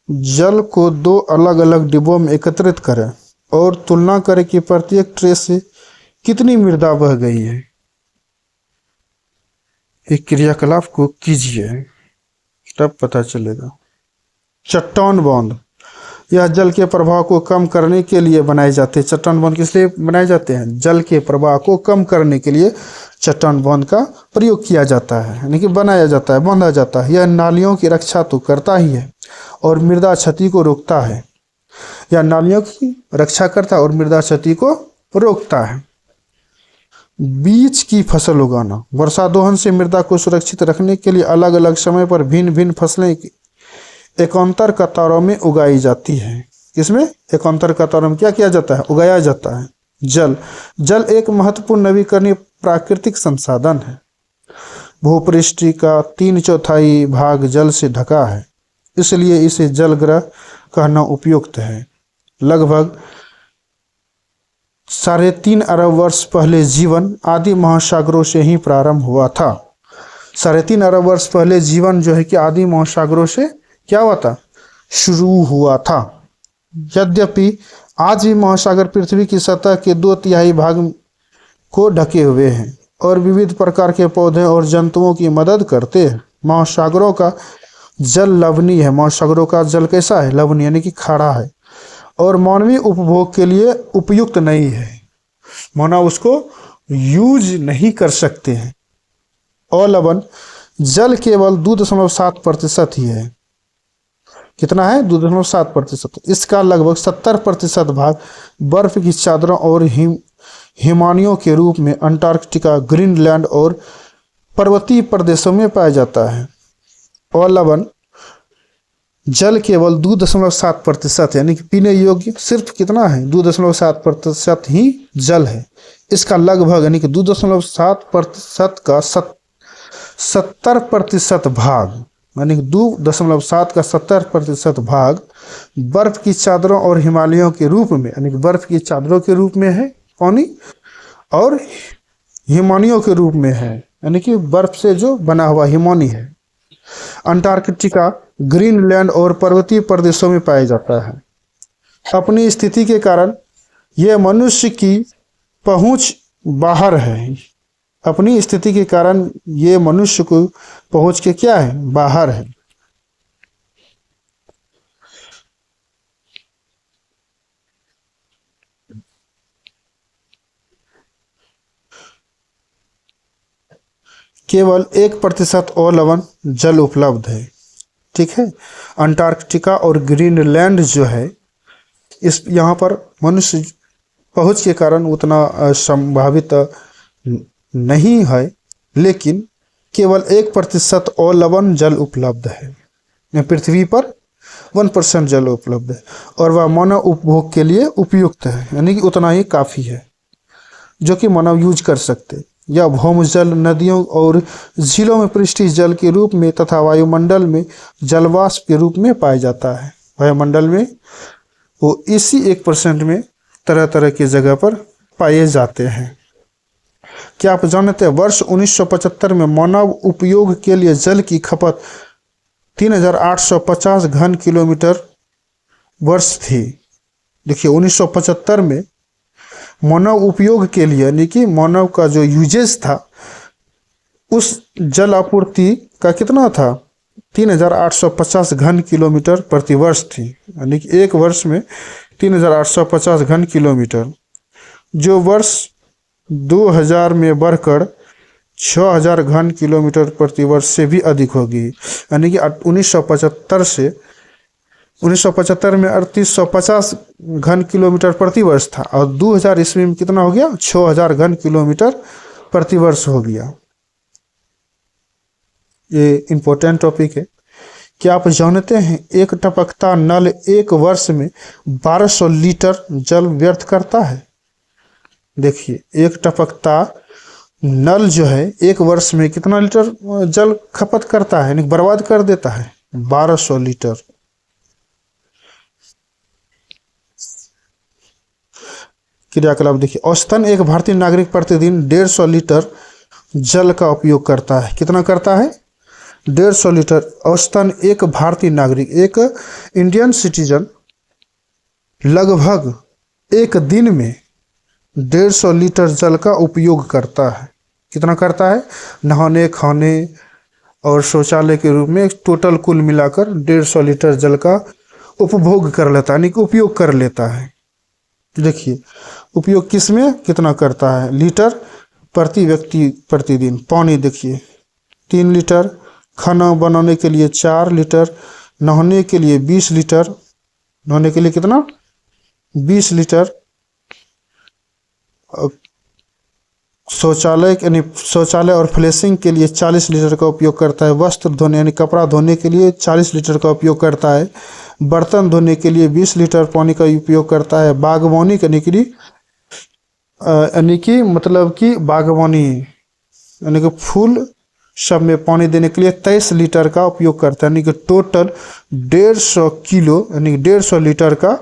जल को दो अलग अलग डिब्बों में एकत्रित करें और तुलना करें कि प्रत्येक ट्रे से कितनी मृदा बह गई है। एक क्रियाकलाप को कीजिए, तब पता चलेगा। चट्टान बांध, यह जल के प्रवाह को कम करने के लिए बनाए जाते हैं। चट्टान बांध किस लिए बनाए जाते हैं? जल के प्रवाह को कम करने के लिए चट्टान बांध का प्रयोग किया जाता है, यानी कि बनाया जाता है, बांधा जाता है। यह नालियों की रक्षा तो करता ही है और मृदा क्षति को रोकता है। यह नालियों की रक्षा करता है और मृदा क्षति को रोकता है। बीज की फसल उगाना, वर्षा दोहन से मृदा को सुरक्षित रखने के लिए अलग अलग समय पर भिन्न भिन्न फसलें एकांतर कतारों में उगाई जाती है। इसमें एकांतर कतारों में क्या किया जाता है? उगाया जाता है। जल एक महत्वपूर्ण नवीकरणीय प्राकृतिक संसाधन है। भूपृष्ठ का 3/4 भाग जल से ढका है, इसलिए इसे जलग्रह कहना उपयुक्त है। लगभग 3.5 अरब वर्ष पहले जीवन आदि महासागरों से ही प्रारंभ हुआ था। 3.5 अरब वर्ष पहले जीवन जो है कि आदि महासागरों से क्या हुआ था? शुरू हुआ था। यद्यपि आज भी महासागर पृथ्वी की सतह के 2/3 भाग को ढके हुए हैं और विविध प्रकार के पौधे और जंतुओं की मदद करते हैं। महासागरों का जल लवणीय है। महासागरों का जल कैसा है? लवणीय, यानी कि खारा है और मानवीय उपभोग के लिए उपयुक्त नहीं है। मानव उसको यूज नहीं कर सकते हैं। और लवण जल केवल 2.7% ही है। कितना है? 2.7%। इसका लगभग 70% भाग बर्फ की चादरों और हिमानियों के रूप में अंटार्कटिका, ग्रीनलैंड और पर्वतीय प्रदेशों में पाया जाता है। और लवण जल केवल 2.7%, यानी कि पीने योग्य सिर्फ कितना है? 2.7% ही जल है। इसका लगभग यानी कि 2.7% का 70% भाग, यानी कि 2.7 का 70% भाग बर्फ की चादरों और हिमालयों के रूप में, यानी कि बर्फ की चादरों के रूप में है पानी और हिमानियों के रूप में है, यानी कि बर्फ से जो बना हुआ हिमानी है। अंटार्कटिका, ग्रीनलैंड और पर्वतीय प्रदेशों में पाया जाता है। अपनी स्थिति के कारण यह मनुष्य की पहुंच बाहर है। अपनी स्थिति के कारण ये मनुष्य को पहुंच के क्या है? बाहर है। केवल 1% और लवण जल उपलब्ध है। ठीक है, अंटार्कटिका और ग्रीनलैंड जो है इस यहाँ पर मनुष्य पहुंच के कारण उतना संभावित नहीं है, लेकिन केवल 1% और लवण जल उपलब्ध है। पृथ्वी पर 1% जल उपलब्ध है और वह मानव उपभोग के लिए उपयुक्त है, यानी कि उतना ही काफ़ी है जो कि मानव यूज कर सकते। यह भौमजल, नदियों और झीलों में पृष्ठीय जल के रूप में तथा वायुमंडल में जलवाष्प के रूप में पाया जाता है। वायुमंडल में वो इसी 1% में तरह तरह की जगह पर पाए जाते हैं। क्या आप जानते हैं वर्ष 1975 में मानव उपयोग के लिए जल की खपत 3850 घन किलोमीटर वर्ष थी। देखिए 1975 में मानव उपयोग के लिए, यानी कि मानव का जो यूजेस था, उस जल आपूर्ति का कितना था? 3850 घन किलोमीटर प्रति वर्ष थी, यानी कि एक वर्ष में 3850 घन किलोमीटर, जो वर्ष 2000 में बढ़कर 6000 घन किलोमीटर प्रति वर्ष से भी अधिक होगी। यानी कि 1975 में 3850 घन किलोमीटर प्रति वर्ष था और 2000 ईस्वी में कितना हो गया? 6000 घन किलोमीटर प्रति वर्ष हो गया। ये इम्पोर्टेंट टॉपिक है। क्या आप जानते हैं एक टपकता नल एक वर्ष में 1200 लीटर जल व्यर्थ करता है? देखिए एक टपकता नल जो है एक वर्ष में कितना लीटर जल खपत करता है, यानी बर्बाद कर देता है? 1200 लीटर। क्रियाकलाप देखिए, औसतन एक भारतीय नागरिक प्रतिदिन 150 लीटर जल का उपयोग करता है। कितना करता है? 150 लीटर। औसतन एक भारतीय नागरिक, एक इंडियन सिटीजन लगभग एक दिन में 150 लीटर जल का उपयोग करता है। कितना करता है? नहाने, खाने और शौचालय के रूप में टोटल कुल मिलाकर 150 लीटर जल का उपभोग कर लेता है, यानी कि उपयोग कर लेता है। देखिए उपयोग किस में कितना करता है, लीटर प्रति व्यक्ति प्रतिदिन। पानी देखिए 3 लीटर, खाना बनाने के लिए 4 लीटर, नहाने के लिए 20 लीटर, नहाने के लिए कितना? 20 लीटर, शौचालय यानी शौचालय और फ्लैशिंग के लिए 40 लीटर का उपयोग करता है। वस्त्र धोने यानी कपड़ा धोने के लिए 40 लीटर का उपयोग करता है। बर्तन धोने के लिए 20 लीटर पानी का उपयोग करता है। बागवानी करने के लिए यानी कि मतलब कि बागवानी यानी कि फूल सब में पानी देने के लिए 23 लीटर का उपयोग करता है, यानी कि टोटल 150 किलो यानी 150 लीटर का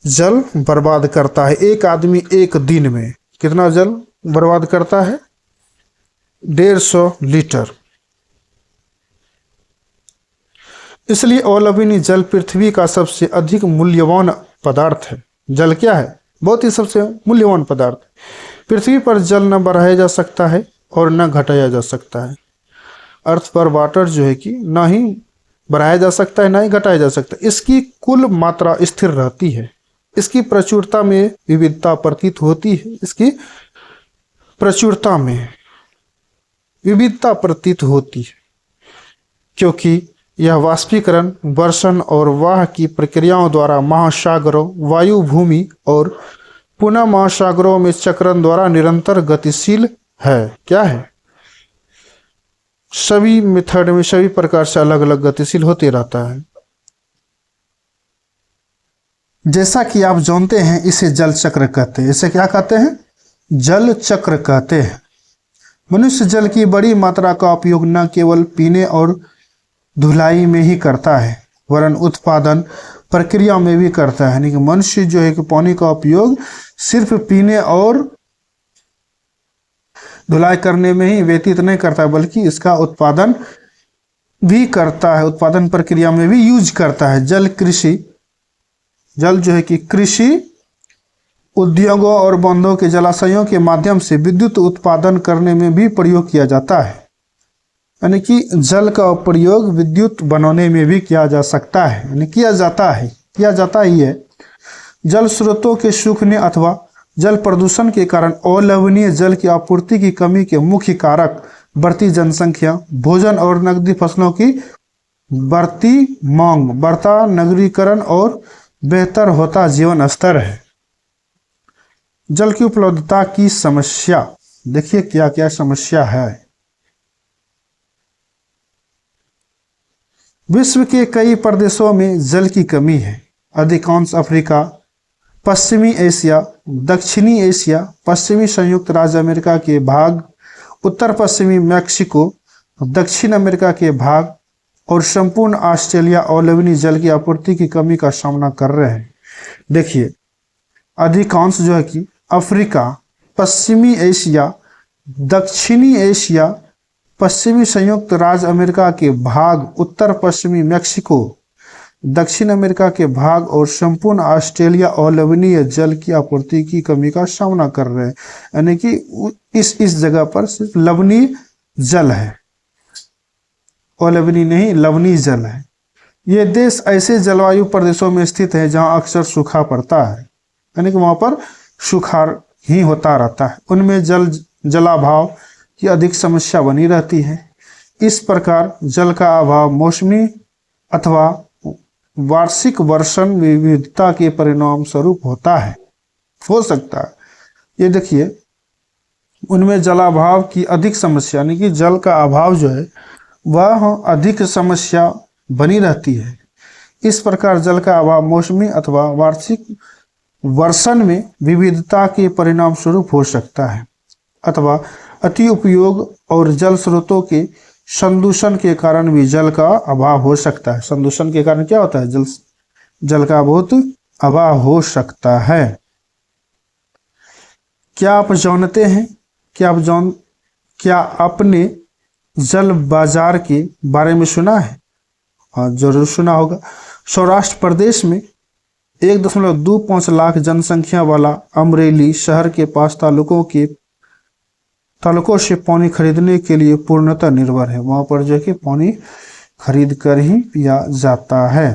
जल बर्बाद करता है एक आदमी एक दिन में। कितना जल बर्बाद करता है? 150 लीटर। इसलिए अवलंबनीय जल पृथ्वी का सबसे अधिक मूल्यवान पदार्थ है। जल क्या है? बहुत ही सबसे मूल्यवान पदार्थ। पृथ्वी पर जल न बढ़ाया जा सकता है और न घटाया जा सकता है। अर्थ पर वाटर जो है कि ना ही बढ़ाया जा सकता है ना ही घटाया जा सकता है। इसकी कुल मात्रा स्थिर रहती है। इसकी प्रचुरता में विविधता प्रतीत होती है। इसकी प्रचुरता में विविधता प्रतीत होती है क्योंकि यह वाष्पीकरण, वर्षण और वाह की प्रक्रियाओं द्वारा महासागरों, वायु, भूमि और पुनः महासागरों में चक्रण द्वारा निरंतर गतिशील है। क्या है? सभी मेथड में सभी प्रकार से अलग अलग गतिशील होते रहता है। जैसा कि आप जानते हैं इसे जल चक्र कहते हैं। इसे क्या कहते हैं? जल चक्र कहते हैं। मनुष्य जल की बड़ी मात्रा का उपयोग न केवल पीने और धुलाई में ही करता है वरन उत्पादन प्रक्रिया में भी करता है। यानी कि मनुष्य जो है कि पानी का उपयोग सिर्फ पीने और धुलाई करने में ही व्यतीत नहीं करता है बल्कि इसका उत्पादन भी करता है, उत्पादन प्रक्रिया में भी यूज करता है। जल जो है कि कृषि उद्योगों और बांधों के जलाशयों के माध्यम से विद्युत उत्पादन करने में भी प्रयोग किया जाता है। यानी कि जल का प्रयोग विद्युत बनाने में भी किया जा सकता है, यानी किया जाता ही है। जल स्रोतों के सूखने अथवा जल प्रदूषण के कारण अलवणीय जल की आपूर्ति की कमी के मुख्य कारक बढ़ती जनसंख्या, भोजन और नकदी फसलों की बढ़ती मांग, बढ़ता नगरीकरण और बेहतर होता जीवन स्तर है। जल की उपलब्धता की समस्या देखिए क्या क्या समस्या है। विश्व के कई प्रदेशों में जल की कमी है। अधिकांश अफ्रीका, पश्चिमी एशिया, दक्षिणी एशिया, पश्चिमी संयुक्त राज्य अमेरिका के भाग, उत्तर पश्चिमी मैक्सिको, दक्षिण अमेरिका के भाग और संपूर्ण ऑस्ट्रेलिया अवलंबनीय जल की आपूर्ति की कमी का सामना कर रहे हैं। देखिए अधिकांश जो है कि अफ्रीका, पश्चिमी एशिया, दक्षिणी एशिया, पश्चिमी संयुक्त राज्य अमेरिका के भाग, उत्तर पश्चिमी मैक्सिको, दक्षिण अमेरिका के भाग और संपूर्ण ऑस्ट्रेलिया अवलंबनीय जल की आपूर्ति की कमी का सामना कर रहे हैं। यानी कि इस जगह पर सिर्फ लवणीय जल है, अवलंबनीय नहीं लवणीय जल है। ये देश ऐसे जलवायु प्रदेशों में स्थित है जहां अक्सर सूखा पड़ता है, यानी कि वहां पर सूखा ही होता रहता है। उनमें जलाभाव की अधिक समस्या बनी रहती है। इस प्रकार जल का अभाव मौसमी अथवा वार्षिक वर्षण विविधता के परिणाम स्वरूप हो सकता है। ये देखिए उनमें जलाभाव की अधिक समस्या यानी कि जल का अभाव जो है वह अधिक समस्या बनी रहती है। इस प्रकार जल का अभाव मौसमी अथवा वार्षिक वर्षण में विविधता के परिणाम स्वरूप हो सकता है। अथवा अति उपयोग और जल स्रोतों के संदूषण के कारण भी जल का अभाव हो सकता है। संदूषण के कारण क्या होता है? जल का बहुत अभाव हो सकता है। क्या आप जानते हैं, क्या आपने जल बाजार के बारे में सुना है? हाँ, जरूर सुना होगा। सौराष्ट्र प्रदेश में 1.25 लाख जनसंख्या वाला अमरेली शहर के पास तालुकों से पानी खरीदने के लिए पूर्णतः निर्भर है। वहां पर जो कि पानी खरीद कर ही पिया जाता है।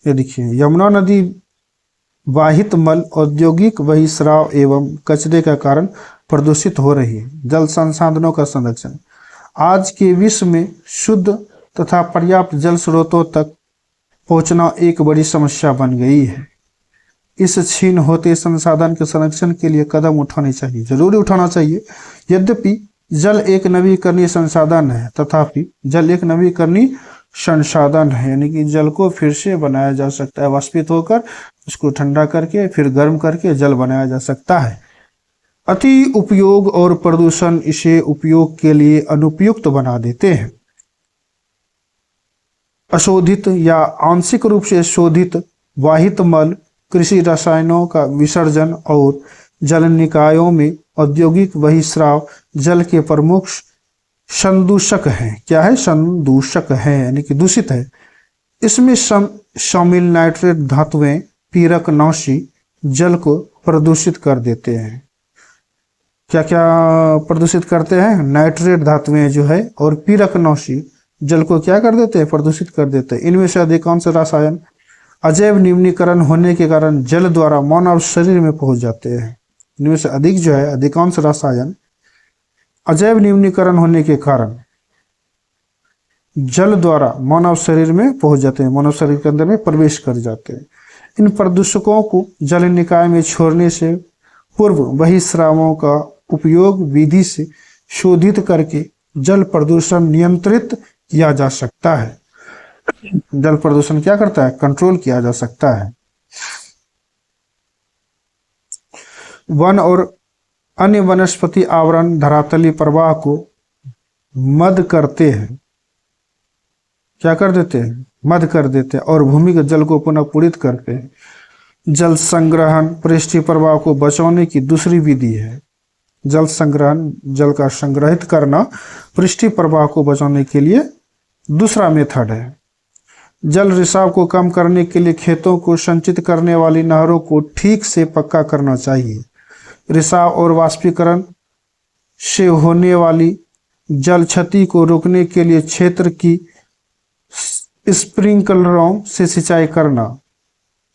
ये देखिए, यमुना नदी वाहित मल, औद्योगिक बहिस्राव एवं कचरे का कारण प्रदूषित हो रही है। जल संसाधनों का संरक्षण। आज के विश्व में शुद्ध तथा पर्याप्त जल स्रोतों तक पहुंचना एक बड़ी समस्या बन गई है। इस क्षीण होते संसाधन के संरक्षण के लिए कदम उठाने चाहिए, जरूर उठाना चाहिए। यद्यपि जल एक नवीकरणीय संसाधन है, तथापि जल एक नवीकरणीय संसाधन है, यानी कि जल को फिर से बनाया जा सकता है। वाष्पित होकर उसको ठंडा करके फिर गर्म करके जल बनाया जा सकता है। अति उपयोग और प्रदूषण इसे उपयोग के लिए अनुपयुक्त बना देते हैं। अशोधित या आंशिक रूप से शोधित वाहित मल, कृषि रसायनों का विसर्जन और जल निकायों में औद्योगिक बहिस्राव जल के प्रमुख संदूषक हैं। क्या है? संदूषक है, यानी कि दूषित है। इसमें शामिल नाइट्रेट धातुएं पीरकनाशी जल को प्रदूषित कर देते हैं। क्या क्या प्रदूषित करते हैं? नाइट्रेट धातुएं जो है और पीरकनाशी जल को क्या कर देते हैं? प्रदूषित कर देते हैं। इनमें से अधिकांश रसायन अजैव निम्नीकरण होने के कारण जल द्वारा मानव शरीर में पहुंच जाते हैं। इनमें से अधिकांश रसायन अजैव निम्नीकरण होने के कारण जल द्वारा मानव शरीर में पहुंच जाते हैं, मानव शरीर के अंदर में प्रवेश कर जाते हैं। इन प्रदूषकों को जल निकाय में छोड़ने से पूर्व बहिस्रावों का उपयोग विधि से शोधित करके जल प्रदूषण नियंत्रित किया जा सकता है। जल प्रदूषण क्या करता है? कंट्रोल किया जा सकता है। वन और अन्य वनस्पति आवरण धरातलीय प्रवाह को मद करते हैं। क्या कर देते हैं? मद कर देते हैं और भूमिगत जल को पुनः पूरित करते हैं। जल संग्रहण पृष्ठीय प्रवाह को बचाने की दूसरी विधि है। जल संग्रहण, जल का संग्रहित करना पृष्ठीय प्रवाह को बचाने के लिए दूसरा मेथड है। जल रिसाव को कम करने के लिए खेतों को संचित करने वाली नहरों को ठीक से पक्का करना चाहिए। रिसाव और वाष्पीकरण से होने वाली जल क्षति को रोकने के लिए क्षेत्र की स्प्रिंकलरों से सिंचाई करना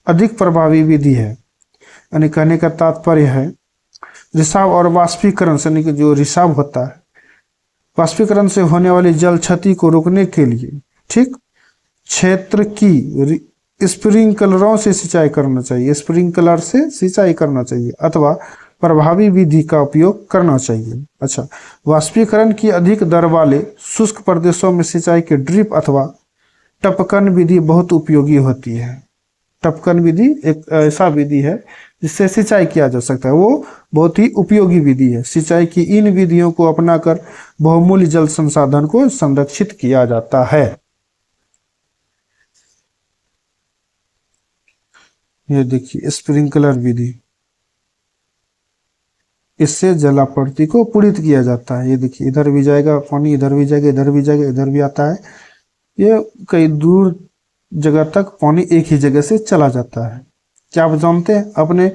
अधिक प्रभावी विधि है। यानी कहने का तात्पर्य है, रिसाव और वाष्पीकरण से, यानी कि जो रिसाव होता है, वाष्पीकरण से होने वाली जल क्षति को रोकने के लिए ठीक क्षेत्र की स्प्रिंकलरों से सिंचाई करना चाहिए, स्प्रिंकलर से सिंचाई करना चाहिए अथवा प्रभावी विधि का उपयोग करना चाहिए। अच्छा, वाष्पीकरण की अधिक दर वाले शुष्क प्रदेशों में सिंचाई के ड्रिप अथवा टपकन विधि बहुत उपयोगी होती है। टपकन विधि एक ऐसा विधि है जिससे सिंचाई किया जा सकता है, वो बहुत ही उपयोगी विधि है। सिंचाई की इन विधियों को अपनाकर बहुमूल्य जल संसाधन को संरक्षित किया जाता है। ये देखिए स्प्रिंकलर विधि, इससे जलापूर्ति को पूरित किया जाता है। ये देखिए, इधर भी जाएगा पानी, इधर भी जाएगा, इधर भी जाएगा, इधर भी आता है। ये कई दूर जगह तक पानी एक ही जगह से चला जाता है। क्या आप जानते हैं? अपने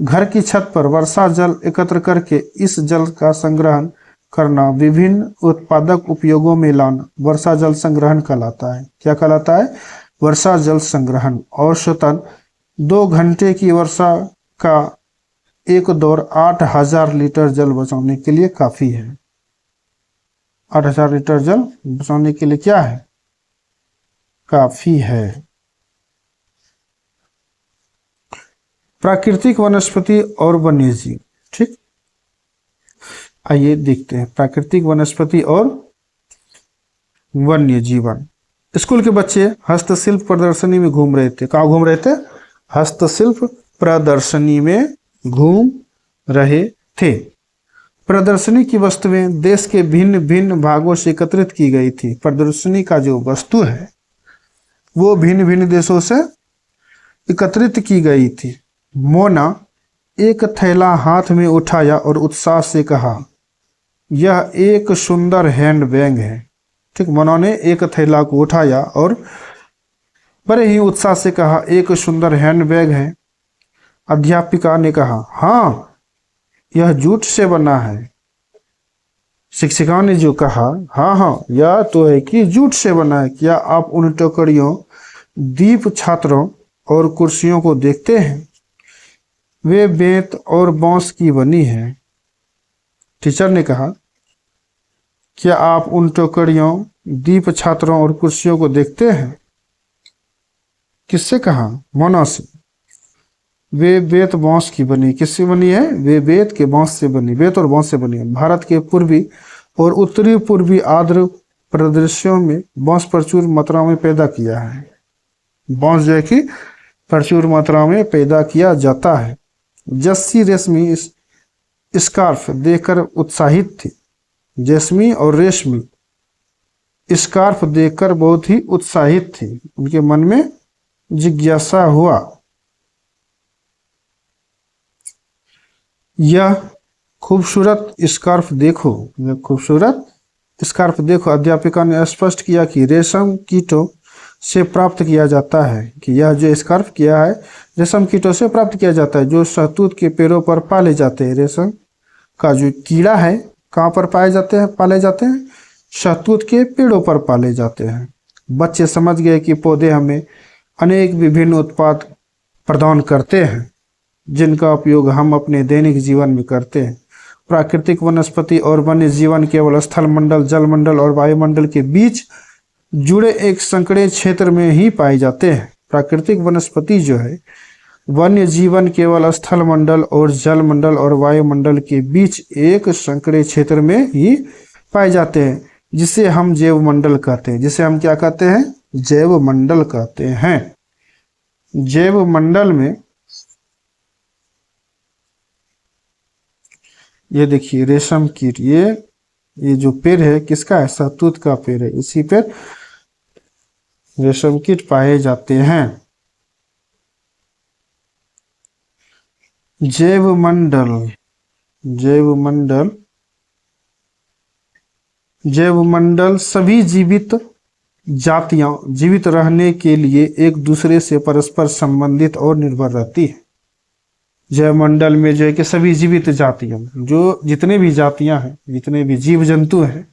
घर की छत पर वर्षा जल एकत्र करके इस जल का संग्रहण करना, विभिन्न उत्पादक उपयोगों में लाना वर्षा जल संग्रहण कहलाता है। क्या कहलाता है? वर्षा जल संग्रहण। औसतन 2 घंटे की वर्षा का एक दौर 8000 लीटर जल बचाने के लिए काफी है। 8000 लीटर जल बचाने के लिए क्या है? काफी है। प्राकृतिक वनस्पति और वन्यजीव। ठीक, आइए देखते हैं प्राकृतिक वनस्पति और वन्य जीवन। स्कूल के बच्चे हस्तशिल्प प्रदर्शनी में घूम रहे थे। कहाँ घूम रहे थे? हस्तशिल्प प्रदर्शनी में घूम रहे थे। प्रदर्शनी की वस्तुएं देश के भिन्न भिन्न भागों से एकत्रित की गई थी। प्रदर्शनी का जो वस्तु है वो भिन्न भिन्न देशों से एकत्रित की गई थी। मोना एक थैला हाथ में उठाया और उत्साह से कहा, यह एक सुंदर हैंडबैग है। ठीक, मोना ने एक थैला को उठाया और बड़े ही उत्साह से कहा, एक सुंदर हैंडबैग है। अध्यापिका ने कहा, हाँ, यह जूट से बना है। शिक्षिका ने जो कहा, हाँ हाँ, यह तो है कि जूट से बना है। क्या आप उन टोकरियों, दीप छात्रों और कुर्सियों को देखते हैं? वे बेंत और बांस की बनी है। टीचर ने कहा, क्या आप उन टोकरियों, दीप छात्रों और कुर्सियों को देखते हैं? किससे कहा? मोना से। वे बेत बांस की बनी। किससे बनी है? वे बेत के बांस से बनी, बेत और बांस से बनी है। भारत के पूर्वी और उत्तरी पूर्वी आर्द्र प्रदेशों में बांस प्रचुर मात्रा में पैदा किया है। बांस जो है कि प्रचुर मात्रा में पैदा किया जाता है। जस्सी रेशमी स्कार्फ देखकर उत्साहित थी। जैस्मी और रेशमी स्कार्फ देखकर बहुत ही उत्साहित थी। उनके मन में जिज्ञासा हुआ। यह खूबसूरत स्कार्फ देखो, यह खूबसूरत स्कार्फ देखो। अध्यापिका ने स्पष्ट किया कि रेशम कीटों से प्राप्त किया जाता है, कि यह जो स्कार्फ किया है रेशम कीटों से प्राप्त किया जाता है, जो शहतूत के पेड़ों पर पाले जाते हैं। रेशम का जो कीड़ा है कहाँ पर पाए जाते हैं? पाले जाते हैं शहतूत के पेड़ों पर पाले जाते हैं। बच्चे समझ गए कि पौधे हमें अनेक विभिन्न उत्पाद प्रदान करते हैं, जिनका उपयोग हम अपने दैनिक जीवन में करते हैं। प्राकृतिक वनस्पति और वन्य जीवन केवल स्थल मंडल, जल मंडल और वायुमंडल के बीच जुड़े एक संकरे क्षेत्र में ही पाए जाते हैं। प्राकृतिक वनस्पति जो है, वन्य जीवन केवल स्थल मंडल और जल मंडल और वायुमंडल के बीच एक संकरे क्षेत्र में ही पाए जाते हैं, जिसे हम जैव मंडल कहते हैं। जिसे हम क्या कहते हैं? जैव मंडल कहते हैं। जैव मंडल में ये देखिए रेशम कीट, ये जो पेड़ है किसका है? शहतूत का पेड़ है। इसी पर रेशम कीट पाए जाते हैं। जैव मंडल, जैव मंडल, जैव मंडल सभी जीवित जातियां जीवित रहने के लिए एक दूसरे से परस्पर संबंधित और निर्भर रहती है। जैव मंडल में जो है कि सभी जीवित जातियां, जो जितने भी जातियां हैं, जितने भी जीव जंतु हैं,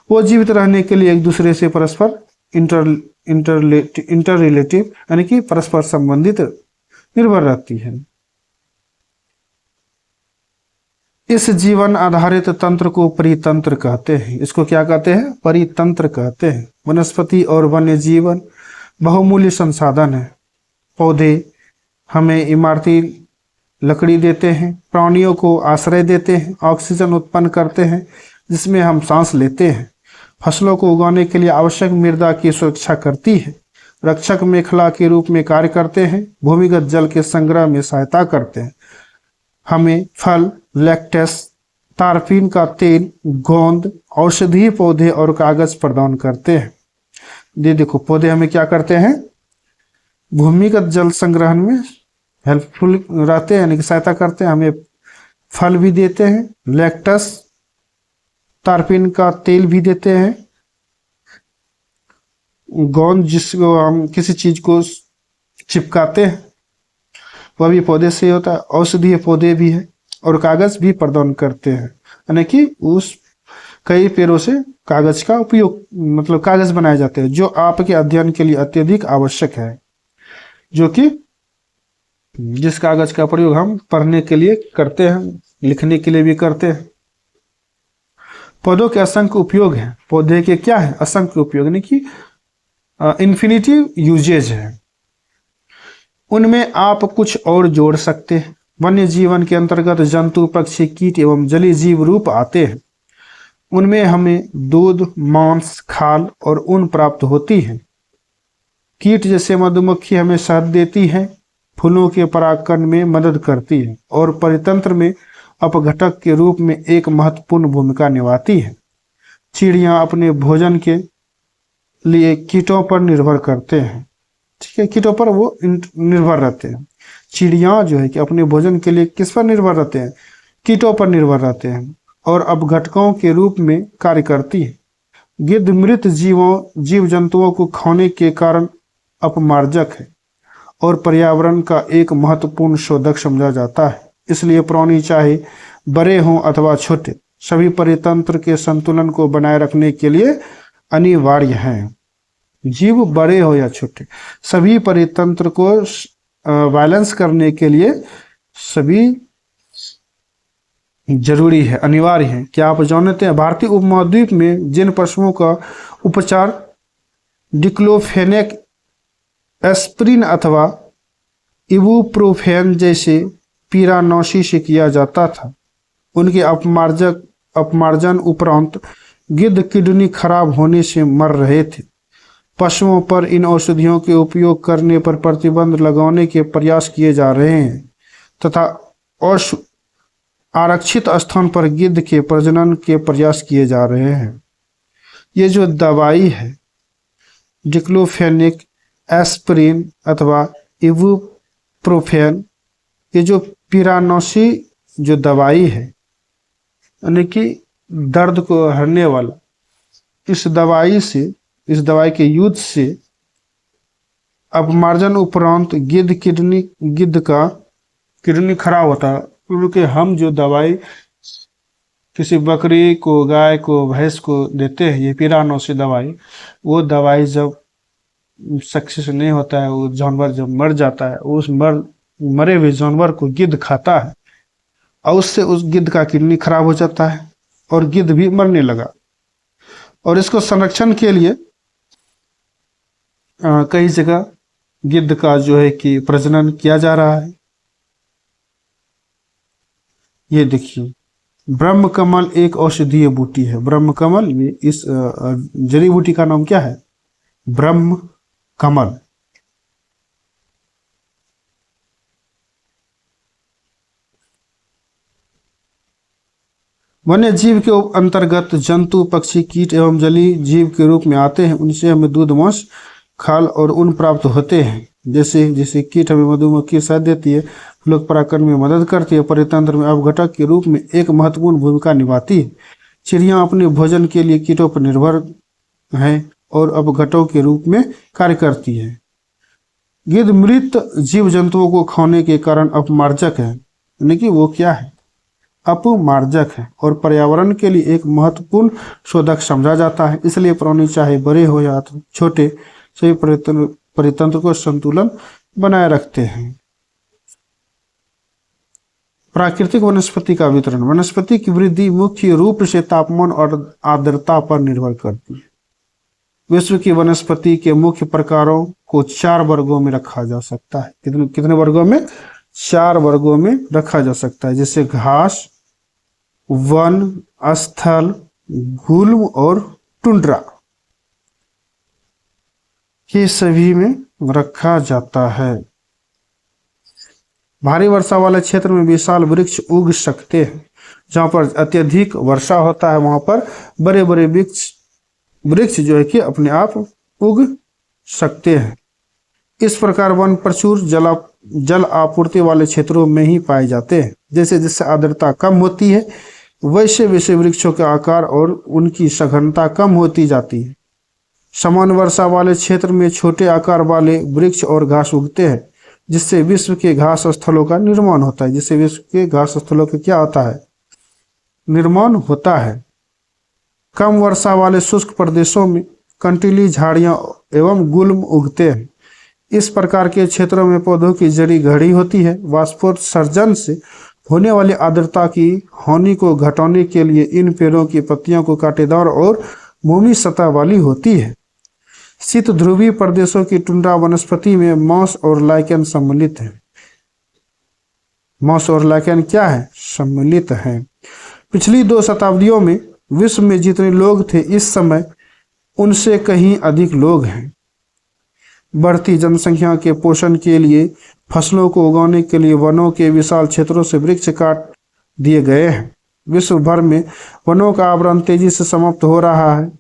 वो जीवित रहने के लिए एक दूसरे से परस्पर इंटर रिलेटिव यानी कि परस्पर संबंधित निर्भर रहती है। इस जीवन आधारित तंत्र को परितंत्र कहते हैं। इसको क्या कहते हैं? परितंत्र कहते हैं। वनस्पति और वन्य जीवन बहुमूल्य संसाधन है। पौधे हमें इमारती लकड़ी देते हैं, प्राणियों को आश्रय देते हैं, ऑक्सीजन उत्पन्न करते हैं जिसमें हम सांस लेते हैं, फसलों को उगाने के लिए आवश्यक मृदा की सुरक्षा करती है, रक्षक मेखला के रूप में कार्य करते हैं, भूमिगत जल के संग्रह में सहायता करते हैं, हमें फल, लैक्टेस, तारपीन का तेल, गोंद, औषधीय पौधे और कागज प्रदान करते हैं। ये देखो पौधे हमें क्या करते हैं? भूमिगत जल संग्रहण में हेल्पफुल रहते हैं, यानी कि सहायता करते हैं। हमें फल भी देते हैं, लैक्टस, तारपीन का तेल भी देते हैं, गोंद जिसको हम किसी चीज को चिपकाते हैं वह भी पौधे से होता है, औषधीय पौधे भी है और कागज भी प्रदान करते हैं, यानी कि उस कई पेड़ों से कागज का उपयोग मतलब कागज बनाए जाते हैं, जो आपके अध्ययन के लिए अत्यधिक आवश्यक है, जो कि जिस कागज का प्रयोग हम पढ़ने के लिए करते हैं, लिखने के लिए भी करते हैं। पौधों के असंख्य उपयोग हैं। पौधे के क्या है? असंख्य उपयोग, यानी कि इन्फिनिटिव यूजेज है। उनमें आप कुछ और जोड़ सकते हैं। वन्य जीवन के अंतर्गत जंतु, पक्षी, कीट एवं जलीय जीव रूप आते हैं। उनमें हमें दूध, मांस, खाल और ऊन प्राप्त होती है। कीट जैसे मधुमक्खी हमें शहद देती है, फूलों के परागकण में मदद करती है और परितंत्र में अपघटक के रूप में एक महत्वपूर्ण भूमिका निभाती है। चिड़िया अपने भोजन के लिए कीटों पर निर्भर करते हैं। ठीक है, कीटों पर वो निर्भर रहते हैं। चिड़िया जो है कि अपने भोजन के लिए किस पर निर्भर रहते हैं? कीटों पर निर्भर रहते हैं और अपघटकों के रूप में कार्य करती है। गिद्ध मृत जीव जंतुओं को खाने के कारण अपमार्जक है और पर्यावरण का एक महत्वपूर्ण शोधक समझा जाता है। इसलिए प्राणी चाहे बड़े हों अथवा छोटे, सभी परितंत्र के संतुलन को बनाए रखने के लिए अनिवार्य हैं। जीव बड़े हो या छोटे, सभी परितंत्र को बैलेंस करने के लिए सभी जरूरी है, अनिवार्य है। क्या आप जानते हैं भारतीय उपमहाद्वीप में जिन पशुओं का उपचार डिक्लोफेनेक, एस्प्रिन अथवा इबुप्रोफेन जैसे पीरानौसी से किया जाता था, उनके अपमार्जन उपरांत गिद्ध किडनी खराब होने से मर रहे थे। पशुओं पर इन औषधियों के उपयोग करने पर प्रतिबंध लगाने के प्रयास किए जा रहे हैं तथा आरक्षित स्थान पर गिद्ध के प्रजनन के प्रयास किए जा रहे हैं। ये जो दवाई है डिक्लोफेनेक, एस्प्रिन अथवा इबुप्रोफेन, ये जो पीरानौसी जो दवाई है, यानी कि दर्द को हरने वाला, इस दवाई के यूज से अपमार्जन उपरांत गिद्ध का किडनी खराब होता है। क्योंकि हम जो दवाई किसी बकरी को, गाय को, भैंस को देते हैं, ये पीरानौसी दवाई, वो दवाई जब सक्सेस नहीं होता है, वो जानवर जब मर जाता है, उस मरे हुए जानवर को गिद्ध खाता है और उससे उस गिद्ध का किडनी खराब हो जाता है और गिद्ध भी मरने लगा। और इसको संरक्षण के लिए कई जगह गिद्ध का जो है कि प्रजनन किया जा रहा है। ये देखिए, ब्रह्म कमल एक औषधीय बूटी है। ब्रह्म कमल, इस जड़ी बूटी का नाम क्या है? ब्रह्म कमल। वन्य जीव के अंतर्गत जंतु, पक्षी, कीट एवं जलीय जीव के रूप में आते हैं। उनसे हमें दूध, मांस, खाल और ऊन प्राप्त होते हैं। जैसे कीट हमें मधुमक्खी शहद देती है, फूलों परागकण में मदद करती है, परितंत्र में अपघटक के रूप में एक महत्वपूर्ण भूमिका निभाती है। चिड़िया अपने भोजन के लिए कीटों पर निर्भर है और अपघटकों के रूप में कार्य करती है। गिद्ध मृत जीव जंतुओं को खाने के कारण अपमार्जक है, यानी कि वो क्या है? अपमार्जक है और पर्यावरण के लिए एक महत्वपूर्ण शोधक समझा जाता है। इसलिए प्राणी चाहे बड़े हो या छोटे, सभी परितंत्र को संतुलन बनाए रखते हैं। प्राकृतिक वनस्पति का वितरण। वनस्पति की वृद्धि मुख्य रूप से तापमान और आर्द्रता पर निर्भर करती है। विश्व की वनस्पति के मुख्य प्रकारों को 4 वर्गों में रखा जा सकता है। कितने वर्गों में? 4 वर्गों में रखा जा सकता है, जैसे घास, वन, स्थल, गुल्म और टुंड्रा, ये सभी में रखा जाता है। भारी वर्षा वाले क्षेत्र में विशाल वृक्ष उग सकते हैं। जहाँ पर अत्यधिक वर्षा होता है वहां पर बड़े बड़े वृक्ष जो है कि अपने आप उग सकते हैं। इस प्रकार वन प्रचुर जल आपूर्ति वाले क्षेत्रों में ही पाए जाते हैं। जैसे जैसे आर्द्रता कम होती है, वैसे वैसे वृक्षों के आकार और उनकी सघनता कम होती जाती है। समान वर्षा वाले क्षेत्र में छोटे आकार वाले वृक्ष और घास उगते हैं, जिससे विश्व के घास स्थलों का निर्माण होता है। जिससे विश्व के घास स्थलों का क्या होता है? निर्माण होता है। कम वर्षा वाले शुष्क प्रदेशों में कंटीली झाड़ियां एवं गुल्म उगते हैं। इस प्रकार के क्षेत्रों में पौधों की जड़ी घड़ी होती है। वाष्पोत्सर्जन से होने वाली आर्द्रता की हानि को घटाने के लिए इन पेड़ों की पत्तियों को कांटेदार और मोमी सतह वाली होती है। शीत ध्रुवीय प्रदेशों की टुंड्रा वनस्पति में मॉस और लाइकेन सम्मिलित है। मॉस और लाइकेन क्या है? सम्मिलित है। पिछली 2 शताब्दियों में विश्व में जितने लोग थे इस समय उनसे कहीं अधिक लोग हैं। बढ़ती जनसंख्या के पोषण के लिए फसलों को उगाने के लिए वनों के विशाल क्षेत्रों से वृक्ष काट दिए गए हैं। विश्व भर में वनों का आवरण तेजी से समाप्त हो रहा है।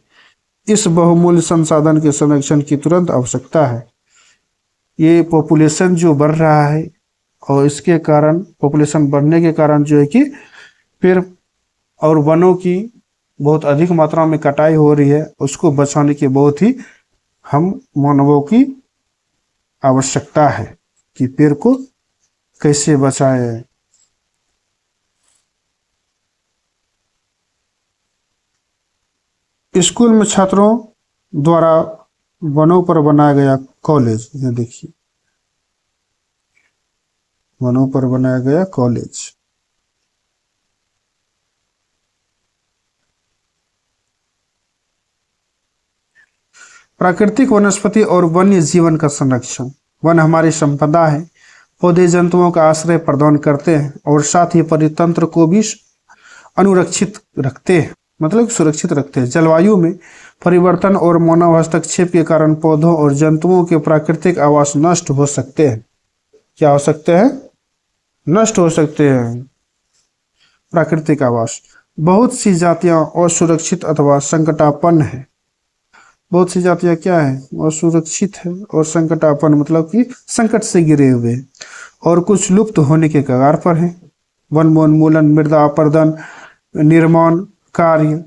इस बहुमूल्य संसाधन के संरक्षण की तुरंत आवश्यकता है। ये पॉपुलेशन जो बढ़ रहा है और इसके कारण पॉपुलेशन बढ़ने के कारण जो है कि पेड़ और वनों की बहुत अधिक मात्रा में कटाई हो रही है, उसको बचाने की बहुत ही हम मानवों की आवश्यकता है कि पेड़ को कैसे बचाएं। स्कूल में छात्रों द्वारा वनों पर बनाया गया कॉलेज, ये देखिए वनों पर बनाया गया कॉलेज। प्राकृतिक वनस्पति और वन्य जीवन का संरक्षण। वन हमारी संपदा है, पौधे जंतुओं का आश्रय प्रदान करते हैं और साथ ही परितंत्र को भी अनुरक्षित रखते हैं, मतलब सुरक्षित रखते हैं। जलवायु में परिवर्तन और मानव हस्तक्षेप के कारण पौधों और जंतुओं के प्राकृतिक आवास नष्ट हो सकते हैं। क्या हो सकते हैं? नष्ट हो सकते हैं प्राकृतिक आवास। बहुत सी जातियां असुरक्षित अथवा संकटापन्न है। बहुत सी जातियां क्या है? असुरक्षित है और संकटापन्न मतलब कि संकट से घिरे हुए और कुछ लुप्त होने के कगार पर हैं। वनोन्मूलन, मृदा अपरदन, निर्माण कार्य,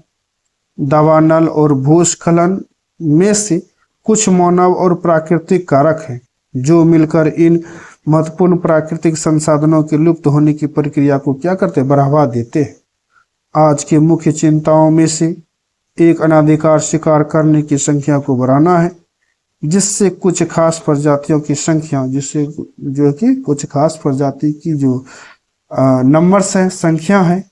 दावानल और भूस्खलन में से कुछ मानव और प्राकृतिक कारक हैं जो मिलकर इन महत्वपूर्ण प्राकृतिक संसाधनों के लुप्त होने की प्रक्रिया को क्या करते हैं? बढ़ावा देते हैं। आज की मुख्य चिंताओं में से एक अनाधिकार शिकार करने की संख्या को बढ़ाना है, जिससे कुछ खास प्रजातियों की संख्या, जिससे जो है कि कुछ खास प्रजाति की जो नंबर्स है, संख्या है,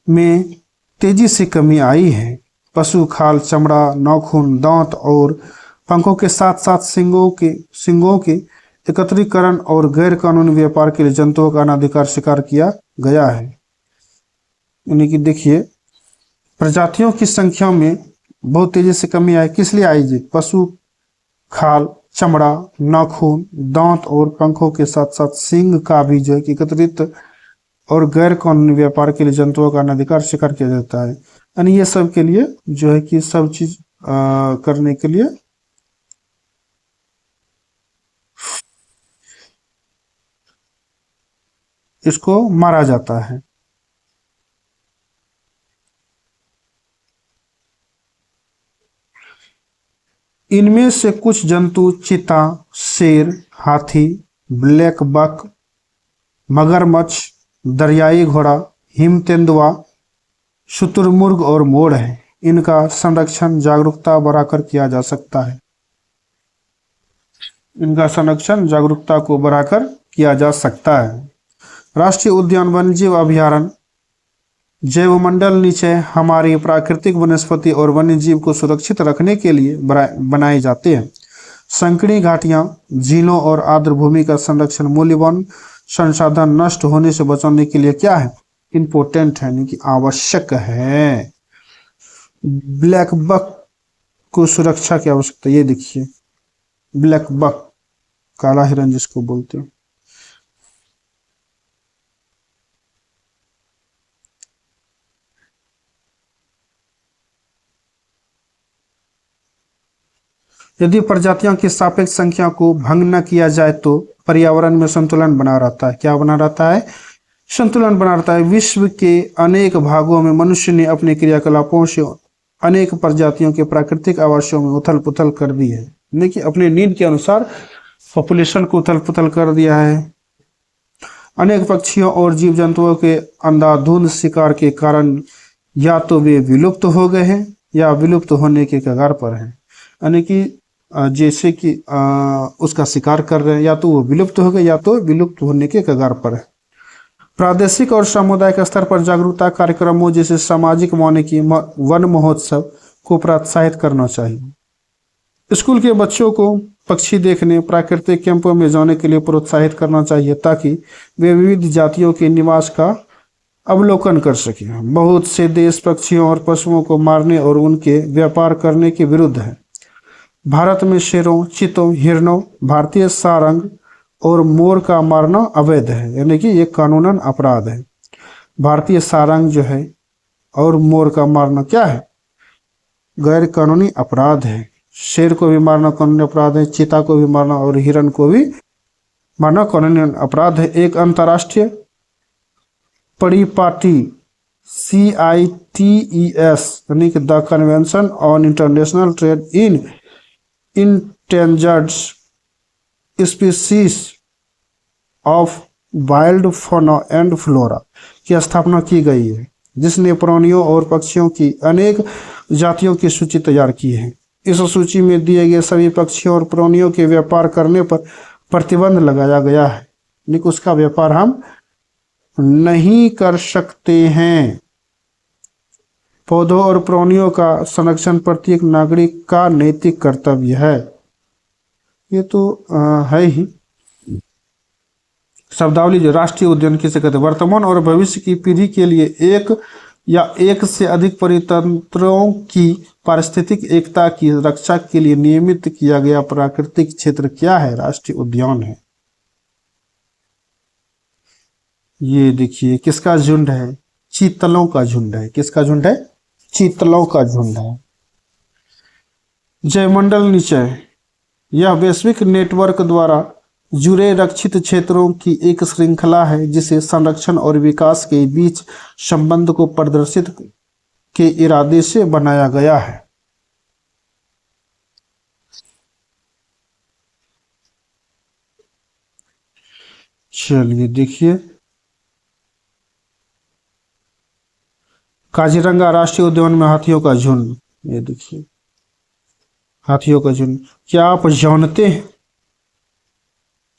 में तेजी से कमी आई है। पशु खाल, चमड़ा, नाखून, दांत और पंखों के साथ साथ सिंगों के एकत्रीकरण और गैर कानूनी व्यापार के लिए जंतुओं का अनाधिकार शिकार किया गया है। यानी कि देखिए प्रजातियों की संख्या में बहुत तेजी से कमी आई। किस लिए आई जी? पशु खाल, चमड़ा, नाखून, दांत और पंखों के साथ साथ सिंग का भी जो है कि एकत्रित और गैर कानूनी व्यापार के लिए जंतुओं का अनाधिकार शिकार किया जाता है। यानी ये सब के लिए जो है कि सब चीज करने के लिए इसको मारा जाता है। इनमें से कुछ जंतु चीता, शेर, हाथी, ब्लैक बक, मगरमच्छ, दरियाई घोड़ा, हिम तेंदुआ, शुतुरमुर्ग और मोर है। इनका संरक्षण जागरूकता बढ़ाकर किया जा सकता है। इनका संरक्षण जागरूकता को बढ़ाकर किया जा सकता है। राष्ट्रीय उद्यान, वन्यजीव अभयारण्य, जैवमंडल नीचे हमारी प्राकृतिक वनस्पति और वन्यजीव को सुरक्षित रखने के लिए बनाए जाते हैं। संकीर्ण घाटियां, झीलों और आर्द्र भूमि का संरक्षण मूल्यवान संसाधन नष्ट होने से बचाने के लिए क्या है? इम्पोर्टेंट है, यानी कि आवश्यक है। ब्लैक बक को सुरक्षा की आवश्यकता। ये देखिए ब्लैक बक, काला हिरन जिसको बोलते हैं। यदि प्रजातियों की सापेक्ष संख्या को भंग न किया जाए तो पर्यावरण में संतुलन बना रहता है। क्या बना रहता है? संतुलन बना रहता है। विश्व के अनेक भागों में मनुष्य ने अपने क्रियाकलापों से अनेक प्रजातियों के प्राकृतिक आवासों में उथल पुथल कर दी है। यानी कि अपने नीड के अनुसार पॉपुलेशन को उथल पुथल कर दिया है। अनेक पक्षियों और जीव जंतुओं के अंधाधुंध शिकार के कारण या तो वे विलुप्त हो गए हैं या विलुप्त होने के कगार पर हैं। यानी कि जैसे कि उसका शिकार कर रहे हैं, या तो वो विलुप्त हो गए या तो विलुप्त होने के कगार पर है। प्रादेशिक और सामुदायिक स्तर पर जागरूकता कार्यक्रमों जैसे सामाजिक वानिकी, वन महोत्सव को प्रोत्साहित करना चाहिए। स्कूल के बच्चों को पक्षी देखने, प्राकृतिक कैंपों में जाने के लिए प्रोत्साहित करना चाहिए ताकि वे विविध जातियों के निवास का अवलोकन कर सकें। बहुत से देश पक्षियों और पशुओं को मारने और उनके व्यापार करने के विरुद्ध हैं। भारत में शेरों, चीतों, हिरणों, भारतीय सारंग और मोर का मारना अवैध है, यानी कि ये कानूनन अपराध है। भारतीय सारंग जो है और मोर का मारना क्या है? गैर कानूनी अपराध है। शेर को भी मारना कानूनी अपराध है, चीता को भी मारना और हिरण को भी मारना कानूनी अपराध है। एक अंतर्राष्ट्रीय परिपाटी CITES यानी कि the convention on international trade in endangered species of wild fauna and flora की स्थापना की गई है, जिसने प्राणियों और पक्षियों की अनेक जातियों की सूची तैयार की है। इस सूची में दिए गए सभी पक्षियों और प्राणियों के व्यापार करने पर प्रतिबंध लगाया गया है, लेकिन उसका व्यापार हम नहीं कर सकते हैं। पौधों और प्राणियों का संरक्षण प्रत्येक नागरिक का नैतिक कर्तव्य है। ये तो है ही। शब्दावली जो राष्ट्रीय उद्यान किसे कहते हैं? वर्तमान और भविष्य की पीढ़ी के लिए एक या एक से अधिक परितंत्रों की पारिस्थितिक एकता की रक्षा के लिए नियमित किया गया प्राकृतिक क्षेत्र क्या है? राष्ट्रीय उद्यान है। ये देखिए किसका झुंड है? चीतलों का झुंड है। किसका झुंड है? चीतलों का झुंड है। जैवमंडल निचय यह वैश्विक नेटवर्क द्वारा जुड़े रक्षित क्षेत्रों की एक श्रृंखला है, जिसे संरक्षण और विकास के बीच संबंध को प्रदर्शित के इरादे से बनाया गया है। चलिए देखिए, काजीरंगा राष्ट्रीय उद्यान में हाथियों का झुंड। ये देखिए हाथियों का झुंड। क्या आप जानते हैं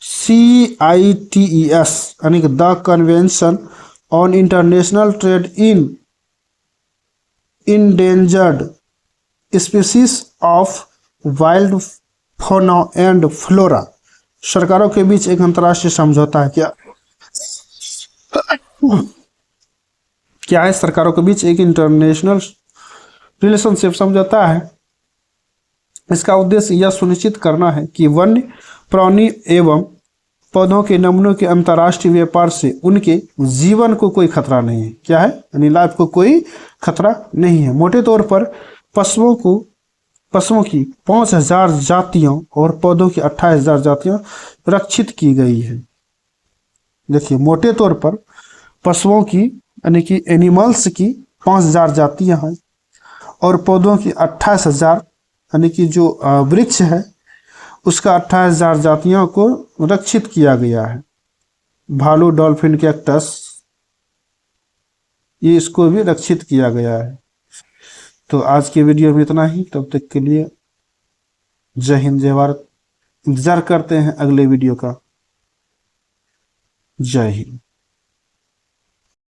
CITES यानी कि the convention on international trade in endangered species of wild fauna and flora सरकारों के बीच एक अंतर्राष्ट्रीय समझौता है? क्या है? सरकारों के बीच एक इंटरनेशनल रिलेशनशिप समझौता है। इसका उद्देश्य यह सुनिश्चित करना है कि वन्य प्राणी एवं पौधों के नमूनों के अंतर्राष्ट्रीय व्यापार से उनके जीवन को कोई खतरा नहीं है। क्या है? यानी लाइफ को कोई खतरा नहीं है। मोटे तौर पर पशुओं की 5000 जातियों और पौधों की 28,000 जातियां रक्षित की गई है। देखिए मोटे तौर पर पशुओं की यानी कि एनिमल्स की 5000 जातियां हैं और पौधों की 28,000 यानी कि जो वृक्ष है उसका 28,000 जातियों को रक्षित किया गया है। भालू, डॉल्फिन, कैक्टस ये इसको भी रक्षित किया गया है। तो आज के वीडियो में इतना ही। तब तक के लिए जय हिंद, जय भारत। इंतजार करते हैं अगले वीडियो का। जय हिंद।